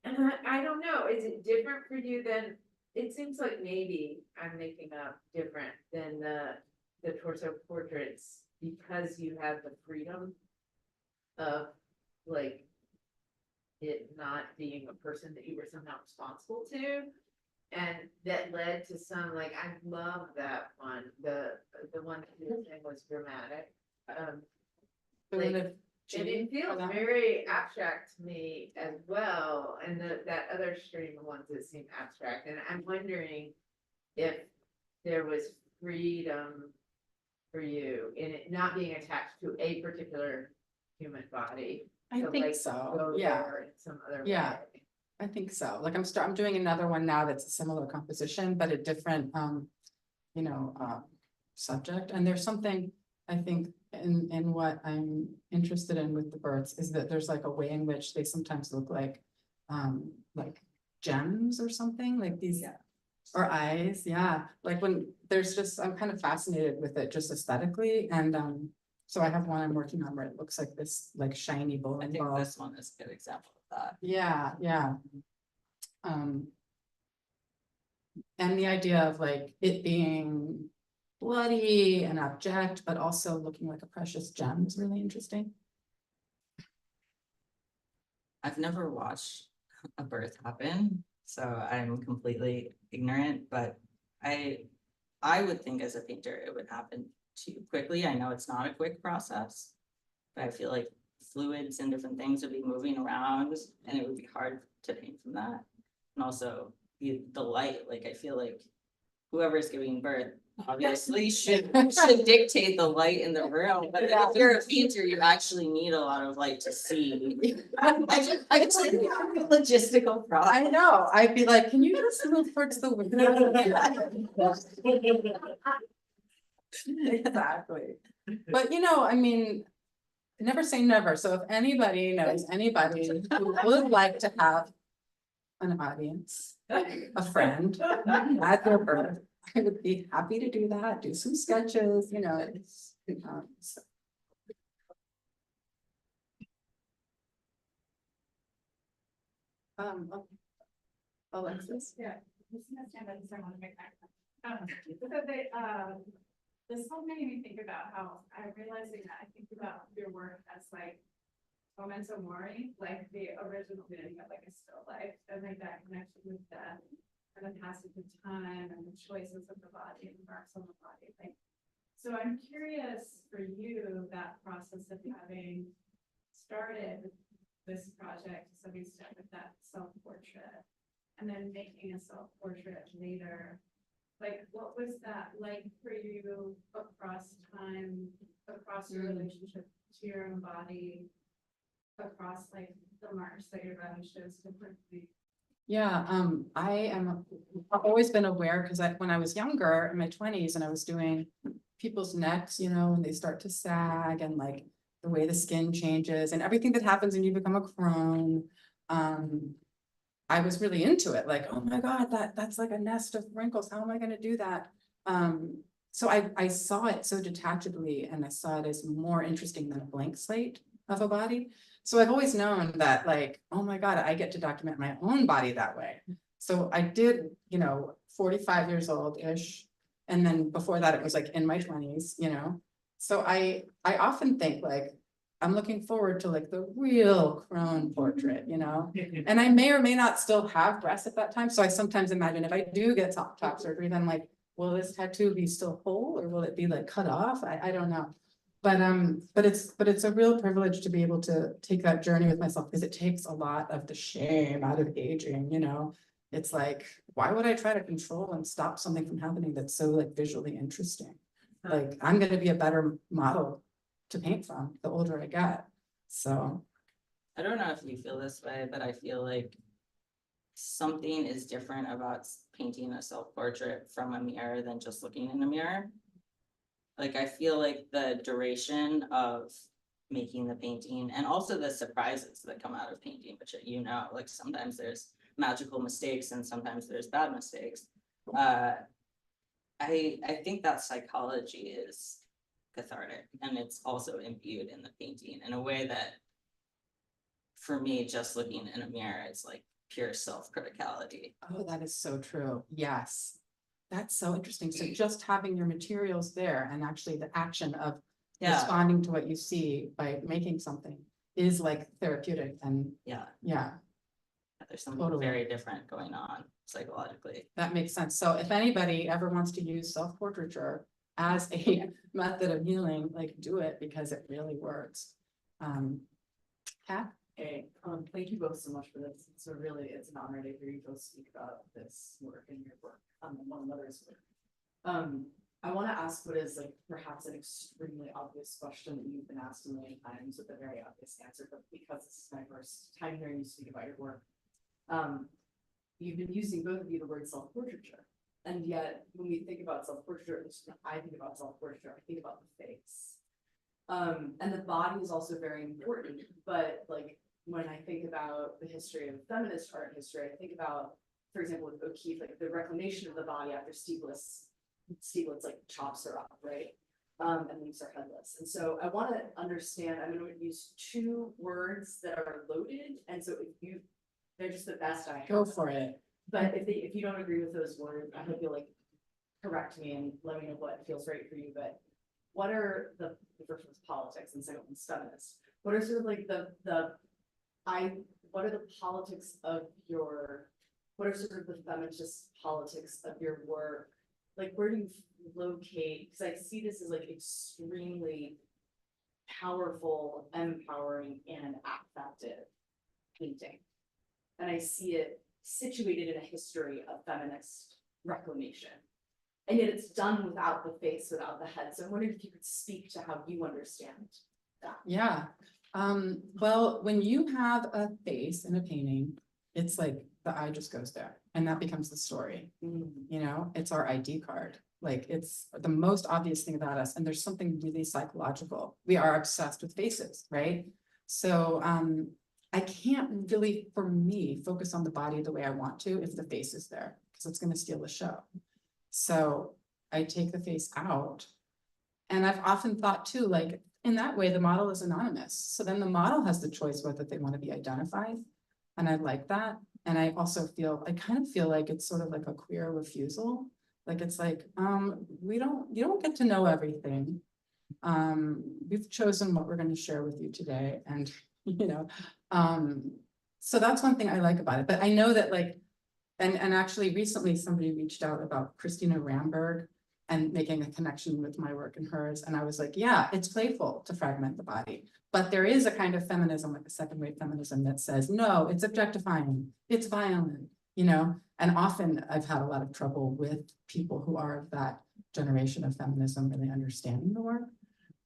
and I don't know, is it different for you than, it seems like maybe I'm making up different than the torso portraits because you have the freedom of like it not being a person that you were somehow responsible to. And that led to some, like, I love that one, the one that you were saying was dramatic. Like, and it feels very abstract to me as well, and that other stream of ones that seem abstract, and I'm wondering if there was freedom for you in it not being attached to a particular human body. I to, think like, so, go yeah. there in some other Yeah. way. I think so. Like I'm doing another one now that's a similar composition, but a different, subject. And there's something I think in what I'm interested in with the birds is that there's like a way in which they sometimes look like gems or something, like these, or eyes. Yeah. Like when there's just, I'm kind of fascinated with it just aesthetically. And so I have one I'm working on where it looks like this like shiny I bowling think ball. this one is a good example of that. Yeah, yeah. And the idea of like it being bloody and abject, but also looking like a precious gem is really interesting. I've never watched a birth happen, so I'm completely ignorant, but I would think as a painter, it would happen too quickly. I know it's not a quick process, but I feel like fluids and different things would be moving around and it would be hard to paint from that. And also the light, like I feel like whoever's giving birth, obviously should dictate the light in the room, but if you're a painter, you actually need a lot of light to see. It's like a logistical I problem. know, I'd be like, can you just move towards the window? Exactly. But I mean, never say never. So if anybody knows anybody who would like to have an audience, a friend at their birth, I would be happy to do that, do some sketches, so. Alexis? Yeah, this is the time I want to make that. So they, this whole made me think about how I'm realizing that I think about your work as like memento mori, like the original meaning of like a still life, and like that connection with death and the passage of time and the choices of the body and the marks on the body. Like, so I'm curious for you, that process of having started this project to some extent with that self-portrait and then making a self-portrait later. Like, what was that like for you across time, across your relationship to your own body, across like the marks that your body shows differently? Yeah, I've always been aware, because when I was younger, in my 20s, and I was doing people's necks, when they start to sag, and like the way the skin changes and everything that happens when you become a crone. I was really into it, like, oh my God, that's like a nest of wrinkles. How am I gonna do that? So I saw it so detachedly, and I saw it as more interesting than a blank slate of a body. So I've always known that, like, oh my God, I get to document my own body that way. So I did, 45 years old-ish. And then before that, it was like in my 20s, So I often think, like, I'm looking forward to like the real crone portrait, And I may or may not still have breasts at that time. So I sometimes imagine if I do get top surgery, then like, will this tattoo be still whole, or will it be like cut off? I don't know. But it's a real privilege to be able to take that journey with myself, because it takes a lot of the shame out of aging, It's like, why would I try to control and stop something from happening that's so like visually interesting? Like, I'm gonna be a better model to paint from the older I get. So I don't know if you feel this way, but I feel like something is different about painting a self-portrait from a mirror than just looking in a mirror. Like, I feel like the duration of making the painting, and also the surprises that come out of painting, which like sometimes there's magical mistakes and sometimes there's bad mistakes. I think that psychology is cathartic, and it's also imbued in the painting in a way that, for me, just looking in a mirror, it's like pure self-criticality. oh, that is so true. Yes. That's so interesting. So just having your materials there, and actually the action of Yeah, responding to what you see by making something is like therapeutic, and yeah, yeah, there's something Totally. very different going on psychologically. that makes sense. So if anybody ever wants to use self-portraiture as a method of healing, like, do it, because it really works. Kat? Hey, thank you both so much for this. It's an honor to hear you both speak about this work and your work, one another's work. I want to ask what is like perhaps an extremely obvious question that you've been asked a million times with a very obvious answer, but because this is my first time hearing you speak about your work. You've been using, both of you, the word self-portraiture. And yet when we think about self-portraiture, at least when I think about self-portraiture, I think about the face. And the body is also very important, but like, when I think about the history of feminist art history, I think about, for example, with O'Keeffe, like the reclamation of the body after Stieglitz like chops her up, right? And leaves her headless. And so I want to understand, I'm going to use two words that are loaded. And so they're just the best I have. Go for it. But if you don't agree with those words, I hope you'll like correct me and let me know what feels right for you. But what are the first one's politics and second one's feminist? What are sort of like what are the politics of what are sort of the feminist politics of your work? Like, where do you locate? Because I see this as like extremely powerful, empowering, and affective painting. And I see it situated in a history of feminist reclamation. And yet it's done without the face, without the head. So I'm wondering if you could speak to how you understand that. Yeah, well, when you have a face in a painting, it's like the eye just goes there and that becomes the story. You know, it's our ID card. Like it's the most obvious thing about us. And there's something really psychological. We are obsessed with faces, right? So I can't really, for me, focus on the body the way I want to if the face is there, because it's gonna steal the show. So I take the face out. And I've often thought too, like, in that way, the model is anonymous. So then the model has the choice whether they want to be identified. And I like that. And I also feel, I kind of feel like it's sort of like a queer refusal. Like, it's like, you don't get to know everything. We've chosen what we're going to share with you today. And, you know, so that's one thing I like about it. But I know that like, and actually recently somebody reached out about Christina Ramberg and making a connection with my work and hers. And I was like, yeah, it's playful to fragment the body, but there is a kind of feminism, like a second wave feminism that says, no, it's objectifying, it's violent, you know? And often I've had a lot of trouble with people who are of that generation of feminism really understanding the work.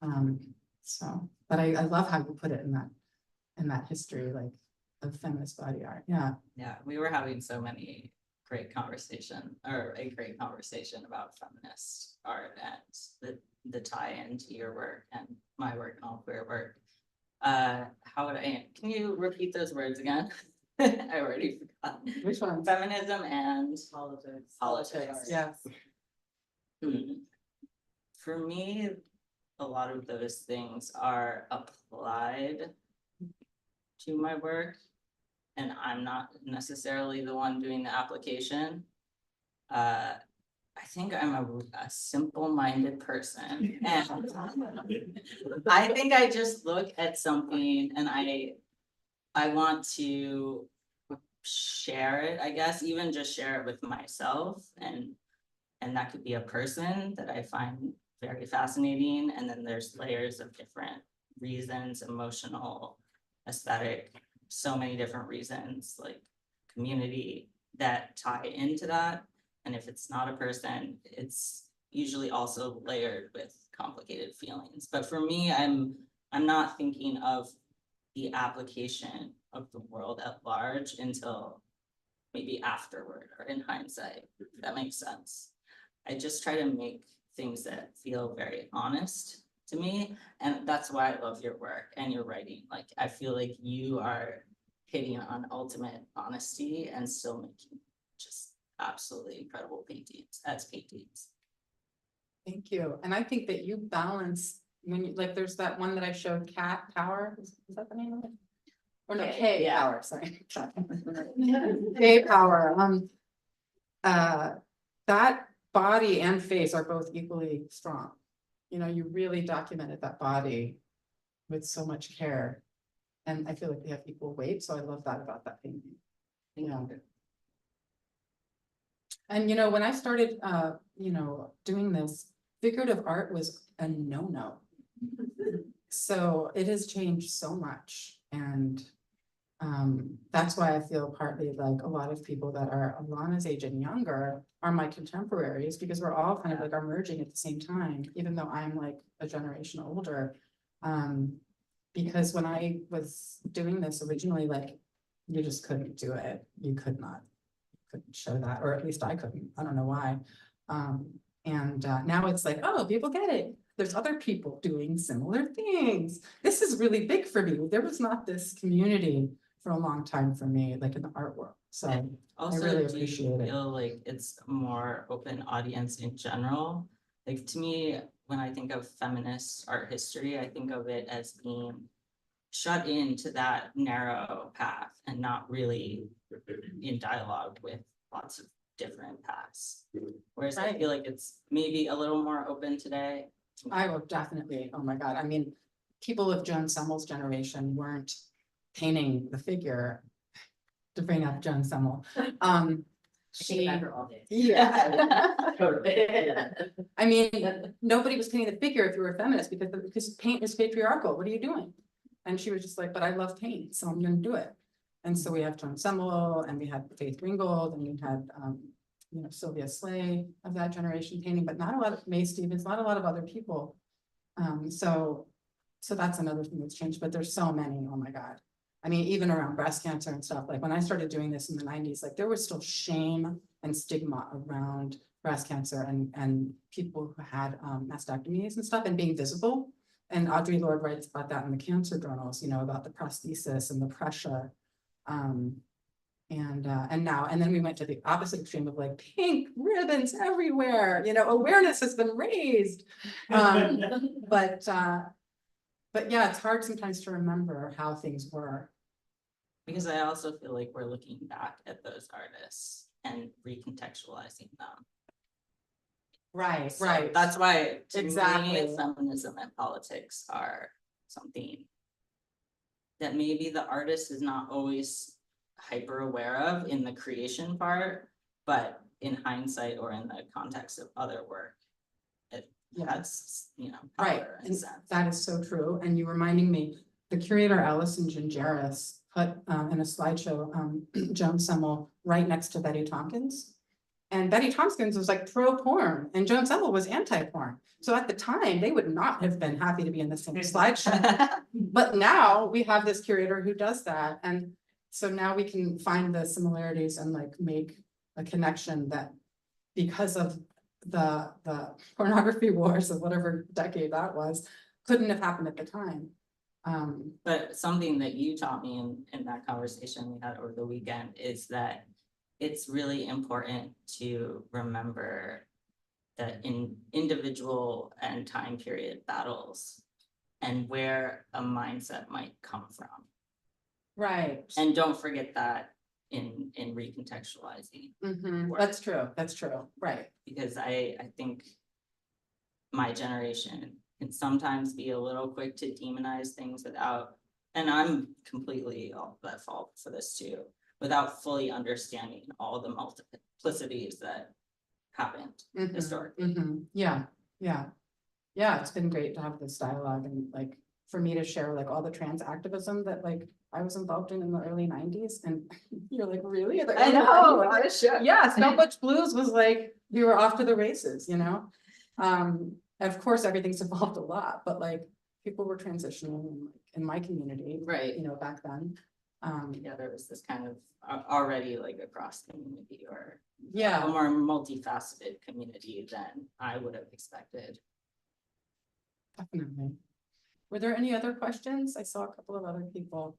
But I love how you put it in that history, like of feminist body art, yeah. Yeah, we were having so many a great conversation about feminist art and the tie-in to your work and my work and all queer work. Can you repeat those words again? I already forgot. Which one? Feminism and Politics, yes. For me, a lot of those things are applied to my work, and I'm not necessarily the one doing the application. I think I'm a simple-minded person, and I think I just look at something and I want to share it, I guess, even just share it with myself, and that could be a person that I find very fascinating, and then there's layers of different reasons, emotional, aesthetic, so many different reasons, like community, that tie into that. And if it's not a person, it's usually also layered with complicated feelings. But for me, I'm not thinking of the application of the world at large until maybe afterward or in hindsight, if that makes sense. I just try to make things that feel very honest to me. And that's why I love your work and your writing. Like, I feel like you are hitting on ultimate honesty and still making just absolutely incredible paintings. Thank you. And I think that you balance when you, like, there's that one that I showed, Cat Power. Is that the name of it? Or no, K Power, sorry. K Power. That body and face are both equally strong. You know, you really documented that body with so much care. And I feel like they have equal weight. So I love that about that painting. Yeah. And, you know, when I started, you know, doing this, figurative art was a no-no. So it has changed so much. And that's why I feel partly like a lot of people that are Alannah's age and younger are my contemporaries, because we're all kind of like emerging at the same time, even though I'm like a generation older. Because when I was doing this originally, like, you just couldn't do it. You couldn't show that, or at least I couldn't. I don't know why. Now it's like, oh, people get it. There's other people doing similar things. This is really big for me. There was not this community for a long time for me, like in the art world. So Also, I really do appreciate you it. feel like it's a more open audience in general? Like, to me, when I think of feminist art history, I think of it as being shut into that narrow path and not really in dialogue with lots of different paths. Whereas I feel like it's maybe a little more open today. I will definitely, oh my God. I mean, people of Joan Semmel's generation weren't painting the figure, to bring up Joan Semmel. Yeah. I mean, nobody was painting the figure if you were a feminist, because paint is patriarchal. What are you doing? And she was just like, but I love paint, so I'm gonna do it. And so we have Joan Semmel, and we had Faith Ringgold, and we had you know, Sylvia Slay of that generation painting, but not a lot of May Stevens, not a lot of other people. So that's another thing that's changed, but there's so many, oh my God. I mean, even around breast cancer and stuff, like when I started doing this in the 90s, like there was still shame and stigma around breast cancer and people who had mastectomies and stuff and being visible. And Audre Lorde writes about that in the cancer journals, you know, about the prosthesis and the pressure. And then we went to the opposite extreme of like pink ribbons everywhere, you know, awareness has been raised. But yeah, it's hard sometimes to remember how things were. Because I also feel like we're looking back at those artists and recontextualizing them. Right, So right. that's why to Exactly. me, feminism and politics are something that maybe the artist is not always hyper aware of in the creation part, but in hindsight or in the context of other work, it has, you know, Right, power and and sense. that is so true, and you reminding me, the curator Allison Gingeris put in a slideshow, Joan Semmel right next to Betty Tompkins. And Betty Tompkins was like pro-porn, and Joan Semmel was anti-porn. So at the time, they would not have been happy to be in the same slideshow. But now we have this curator who does that, and so now we can find the similarities and like make a connection that because of the pornography wars of whatever decade that was, couldn't have happened at the time. But something that you taught me in that conversation we had over the weekend is that it's really important to remember that in individual and time period battles and where a mindset might come from. Right. And don't forget that in recontextualizing. work. That's true, right. Because I think my generation can sometimes be a little quick to demonize things without, and I'm completely at fault for this too, without fully understanding all the multiplicities that happened historically. Yeah, it's been great to have this dialogue and like, for me to share like all the trans activism that like I was involved in the early 90s, and you're like, really? I know, I was shook. Yeah, Snow Butch Blues was like, we were off to the races, you know? Of course, everything's evolved a lot, but like, people were transitioning in my community, Right. you know, back then. Yeah, there was this kind of already like across community or Yeah. a more multifaceted community than I would have expected. Definitely. Were there any other questions? I saw a couple of other people.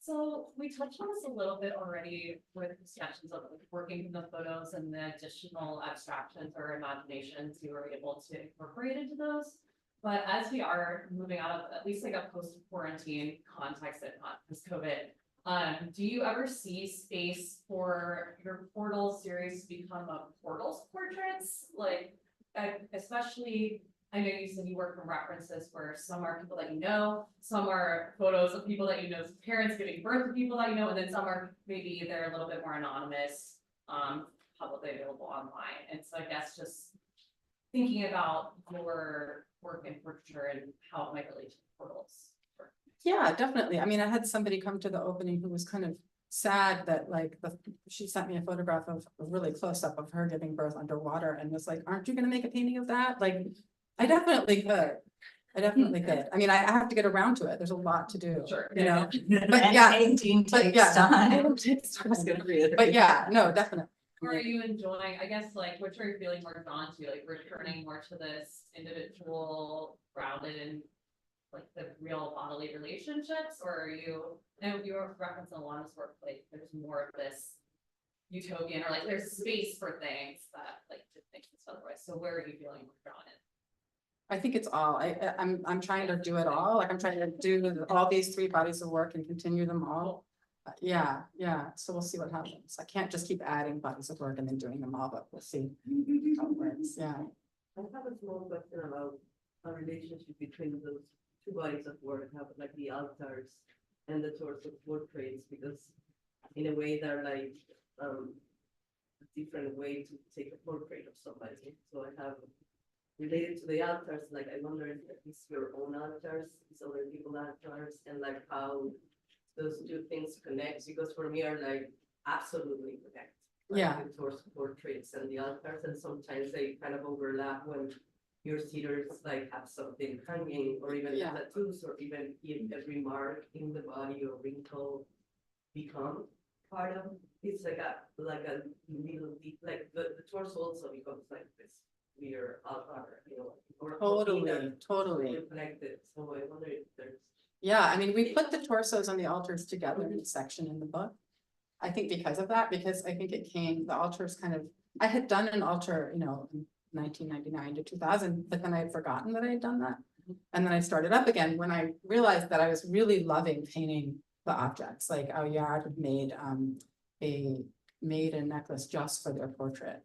So we touched on this a little bit already with discussions of like working from the photos and the additional abstractions or imaginations you were able to incorporate into those. But as we are moving out of at least like a post-quarantine context, if not post-COVID, do you ever see space for your portal series to become a portals portraits? Like, especially, I know you said you work from references where some are people that you know, some are photos of people that you know's parents giving birth to people that you know, and then some are maybe they're a little bit more anonymous, publicly available online. And so I guess just thinking about your work in portraiture and how it might relate to portals. Yeah, definitely. I mean, I had somebody come to the opening who was kind of sad that like she sent me a photograph of a really close up of her giving birth underwater and was like, aren't you gonna make a painting of that? Like, I definitely could. I mean, I have to get around to it. There's a lot to do. Sure. You know, But yeah, painting but takes yeah, time. it takes I was gonna reiterate. But yeah, no, definitely. Or are you enjoying, I guess, like, which are you feeling more drawn to, like returning more to this individual, grounded in like the real bodily relationships, or are you, and you were referencing Alannah's work, like there's more of this utopian, or like there's space for things that like didn't exist otherwise. So where are you feeling more drawn in? I think it's all, I'm trying to do it all. Like I'm trying to do all these 3 bodies of work and continue them all. Yeah. So we'll see what happens. I can't just keep adding bodies of work and then doing them all, but we'll see how it works. Yeah. I have a small question about a relationship between those 2 bodies of work, have like the altars and the sorts of portraits, because in a way they're like a different way to take a portrait of somebody. So I have related to the altars, like I wonder if it's your own altars, it's other people's altars, and like how those 2 things connect, because for me are like absolutely connect. like Yeah. the torso portraits and the altars, and sometimes they kind of overlap when your sitters like have something hanging, or even Yeah. tattoos, or even if every mark in the body or wrinkle become part of, it's like a little deep, like the torso also becomes like this weird altar, you know, or Totally, inner, totally. connected, so I wonder if there's. Yeah, I mean, we put the torsos and the altars together in a section in the book. I think because of that, because I think it came, the altars kind of, I had done an altar, you know, in 1999 to 2000, but then I had forgotten that I had done that. And then I started up again when I realized that I was really loving painting the objects, like Aoyard had made a necklace just for their portrait.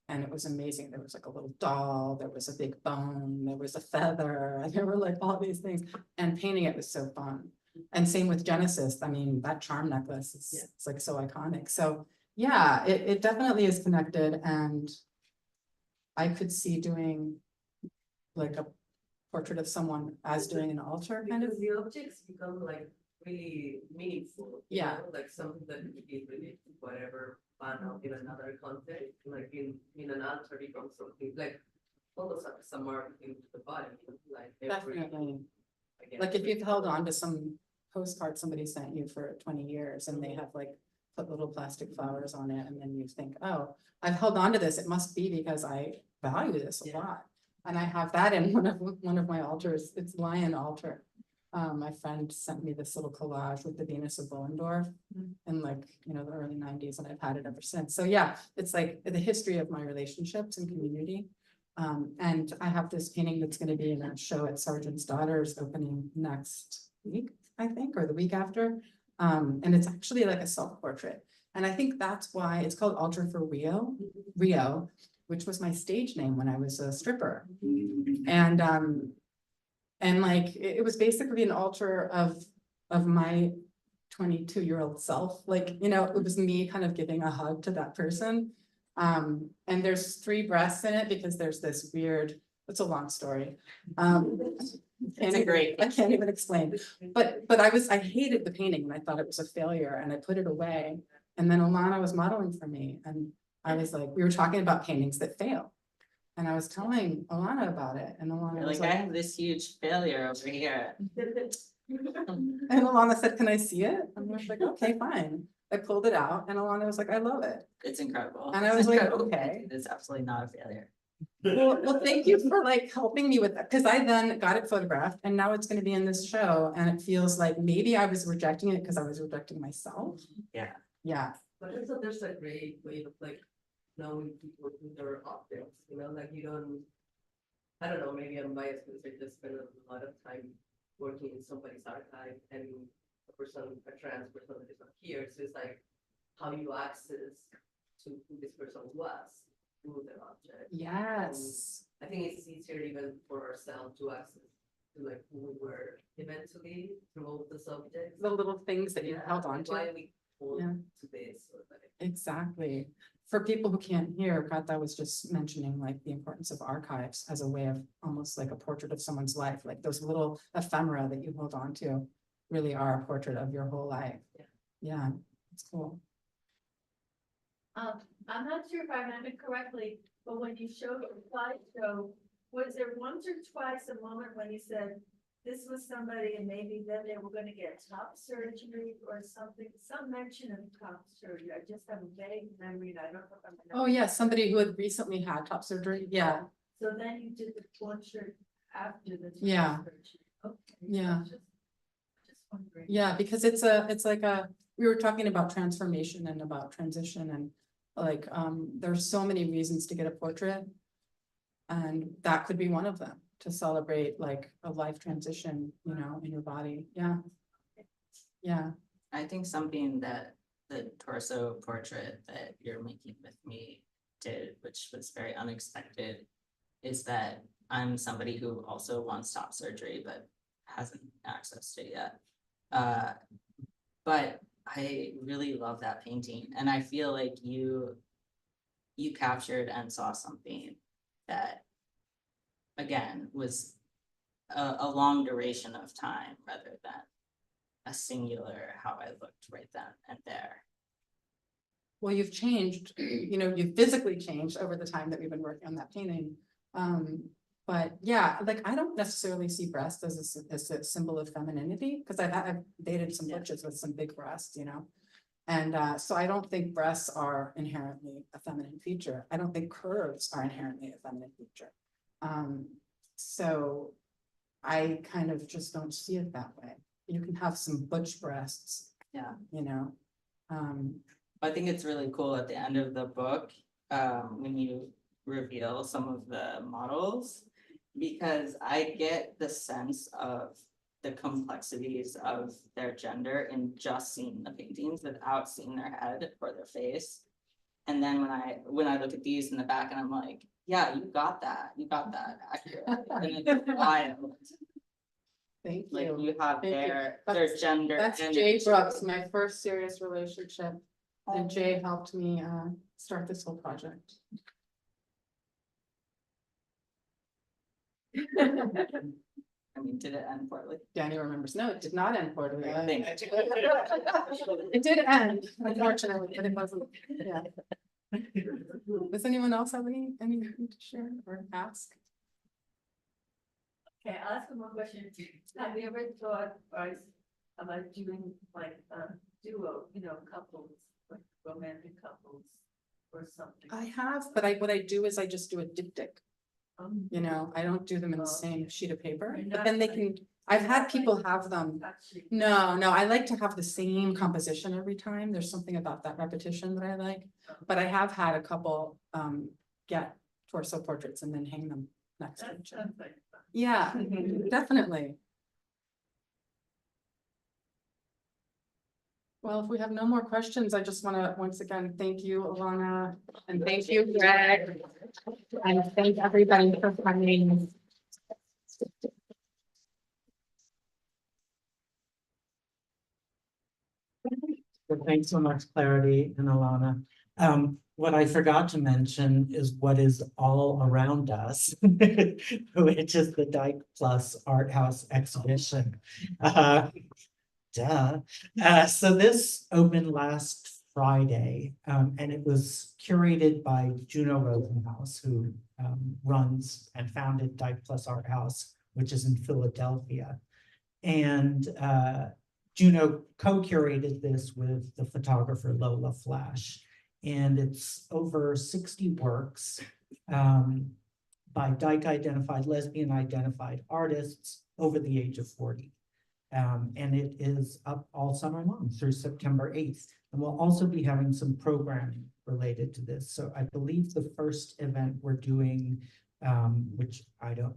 And it was amazing. There was like a little doll, there was a big bone, there was a feather, and there were like all these things. And painting it was so fun. And same with Genesis. I mean, that charm necklace is it's like so iconic. So yeah, it definitely is connected, and I could see doing like a portrait of someone as doing an altar kind of. Because the objects become like really meaningful. you Yeah. know, Like something that could be related to whatever panel in another context, like in an altar becomes something like almost like some marketing to the body, like every. Definitely. again, Like if you've held on to some postcard somebody sent you for 20 years and they have like put little plastic flowers on it, and then you think, oh, I've held on to this, it must be because I value this a Yeah. lot. And I have that in one of my altars. It's lion altar. My friend sent me this little collage with the Venus of Willendorf in like, you know, the early 90s, and I've had it ever since. So yeah, it's like the history of my relationships and community. And I have this painting that's going to be in a show at Sergeant's Daughters opening next week, I think, or the week after. And it's actually like a self-portrait. And I think that's why it's called Altar for Rio, which was my stage name when I was a stripper. And like, it was basically an altar of my 22-year-old self. Like, you know, it was me kind of giving a hug to that person. And there's 3 breasts in it because there's this weird, it's a long story. It's a great I can't even explain, but I hated the painting and I thought it was a failure, and I put it away. And then Alannah was modeling for me, and I was like, we were talking about paintings that fail. And I was telling Alannah about it, and Alannah You're was like, I like, have this huge failure over here. and Alannah said, can I see it? And I was like, okay, fine. I pulled it out, and Alannah was like, I love it. It's incredible. And I It's was like, incredible. okay. It's absolutely not a failure. Well, thank you for like helping me with that, because I then got it photographed, and now it's gonna be in this show, and it feels like maybe I was rejecting it because I was rejecting myself. Yeah. Yeah, But also there's a great way of like knowing people who their objects, you know, like you don't. I don't know, maybe I'm biased because I just spend a lot of time working in somebody's archive, and a trans person that is not here, so it's like how you access to who this person was through their object. yes, I think it's easier even for ourselves to access to like who we were eventually through the subjects. the little things that you held on and to. why we hold Yeah. to this or like. Exactly. For people who can't hear, Kata was just mentioning like the importance of archives as a way of almost like a portrait of someone's life, like those little ephemera that you hold on to really are a portrait of your whole life. Yeah, it's cool. I'm not sure if I remember correctly, but when you showed the slideshow, was there once or twice a moment when you said this was somebody and maybe then they were gonna get top surgery or something, some mention of top surgery? I just have a vague memory and I don't know if I'm. Oh yeah, somebody who had recently had top surgery. Yeah, So then you did the portrait after the. top Yeah. surgery. Okay. Yeah. Just wondering. yeah, because it's like we were talking about transformation and about transition, and like there's so many reasons to get a portrait. And that could be one of them, to celebrate like a life transition, you know, in your body. Yeah. Yeah. I think something that the torso portrait that you're making with me did, which was very unexpected, is that I'm somebody who also wants top surgery, but hasn't accessed it yet. But I really love that painting, and I feel like you captured and saw something that, again, was a long duration of time rather than a singular how I looked right then and there. well, you've changed, you've physically changed over the time that we've been working on that painting. But yeah, like, I don't necessarily see breast as a symbol of femininity, because I've dated some butches with some big breasts, And so I don't think breasts are inherently a feminine feature. I don't think curves are inherently a feminine feature. So I kind of just don't see it that way. You can have some butch breasts. Yeah. I I think it's really cool at the end of the book, when you reveal some of the models, because I get the sense of the complexities of their gender in just seeing the paintings without seeing their head or their face. And then when I look at these in the back and I'm like, yeah, you got that accurate. And it's wild. Thank Like you. you have Thank you. their gender. That's and Jay their Brooks, gender. my first serious relationship. And Jay helped me start this whole project. I mean, did it end poorly? Danny remembers. No, it did not end poorly. Thank you. It did end, unfortunately, but it wasn't, yeah. Does anyone else have anything to share or ask? Okay, I'll ask one question. Have you ever thought about doing like a duo, couples, like romantic couples or something? I have, but what I do is I just do a diptych. I don't do them in the same sheet of paper, but then they can, I've had people have them. No, I like to have the same composition every time. There's something about that repetition that I like. But I have had a couple get torso portraits and then hang them next to each other. Yeah, definitely. Well, if we have no more questions, I just want to once again thank you, Alannah, and thank you, Greg. And thank everybody for coming. Well, thanks so much, Clarity and Alannah. What I forgot to mention is what is all around us, which is the Dyke Plus Art House exhibition. So this opened last Friday, and it was curated by Juno Rosenhaus, who runs and founded Dyke Plus Art House, which is in Philadelphia. And Juno co-curated this with the photographer Lola Flash. And it's over 60 works by Dyke identified, lesbian identified artists over the age of 40. And it is up all summer long through September 8th. And we'll also be having some programming related to this. So I believe the first event we're doing, which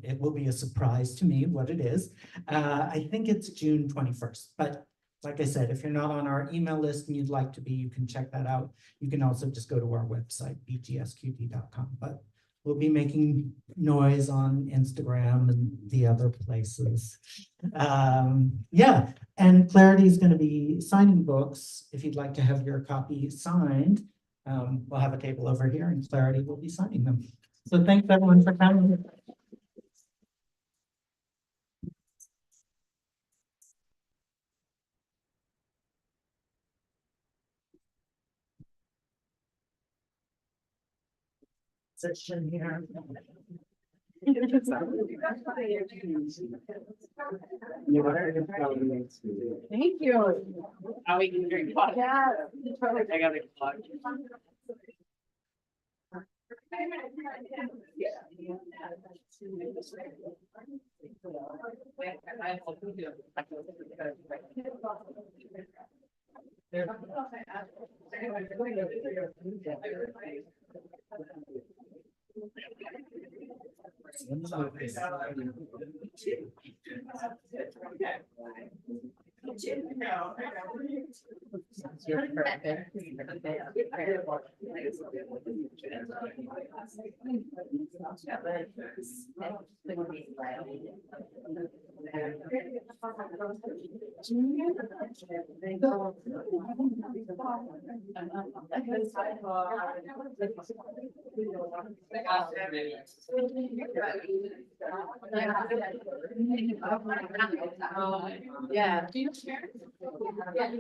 it will be a surprise to me what it is. I think it's June 21st, but like I said, if you're not on our email list and you'd like to be, you can check that out. You can also just go to our website, bgsqd.com, but we'll be making noise on Instagram and the other places. Yeah, and Clarity is going to be signing books. If you'd like to have your copy signed, we'll have a table over here and Clarity will be signing them. So thanks everyone for coming. Session here. Thank you. How we can drink water. Yeah. I got it. Yeah. Do you share? Yeah.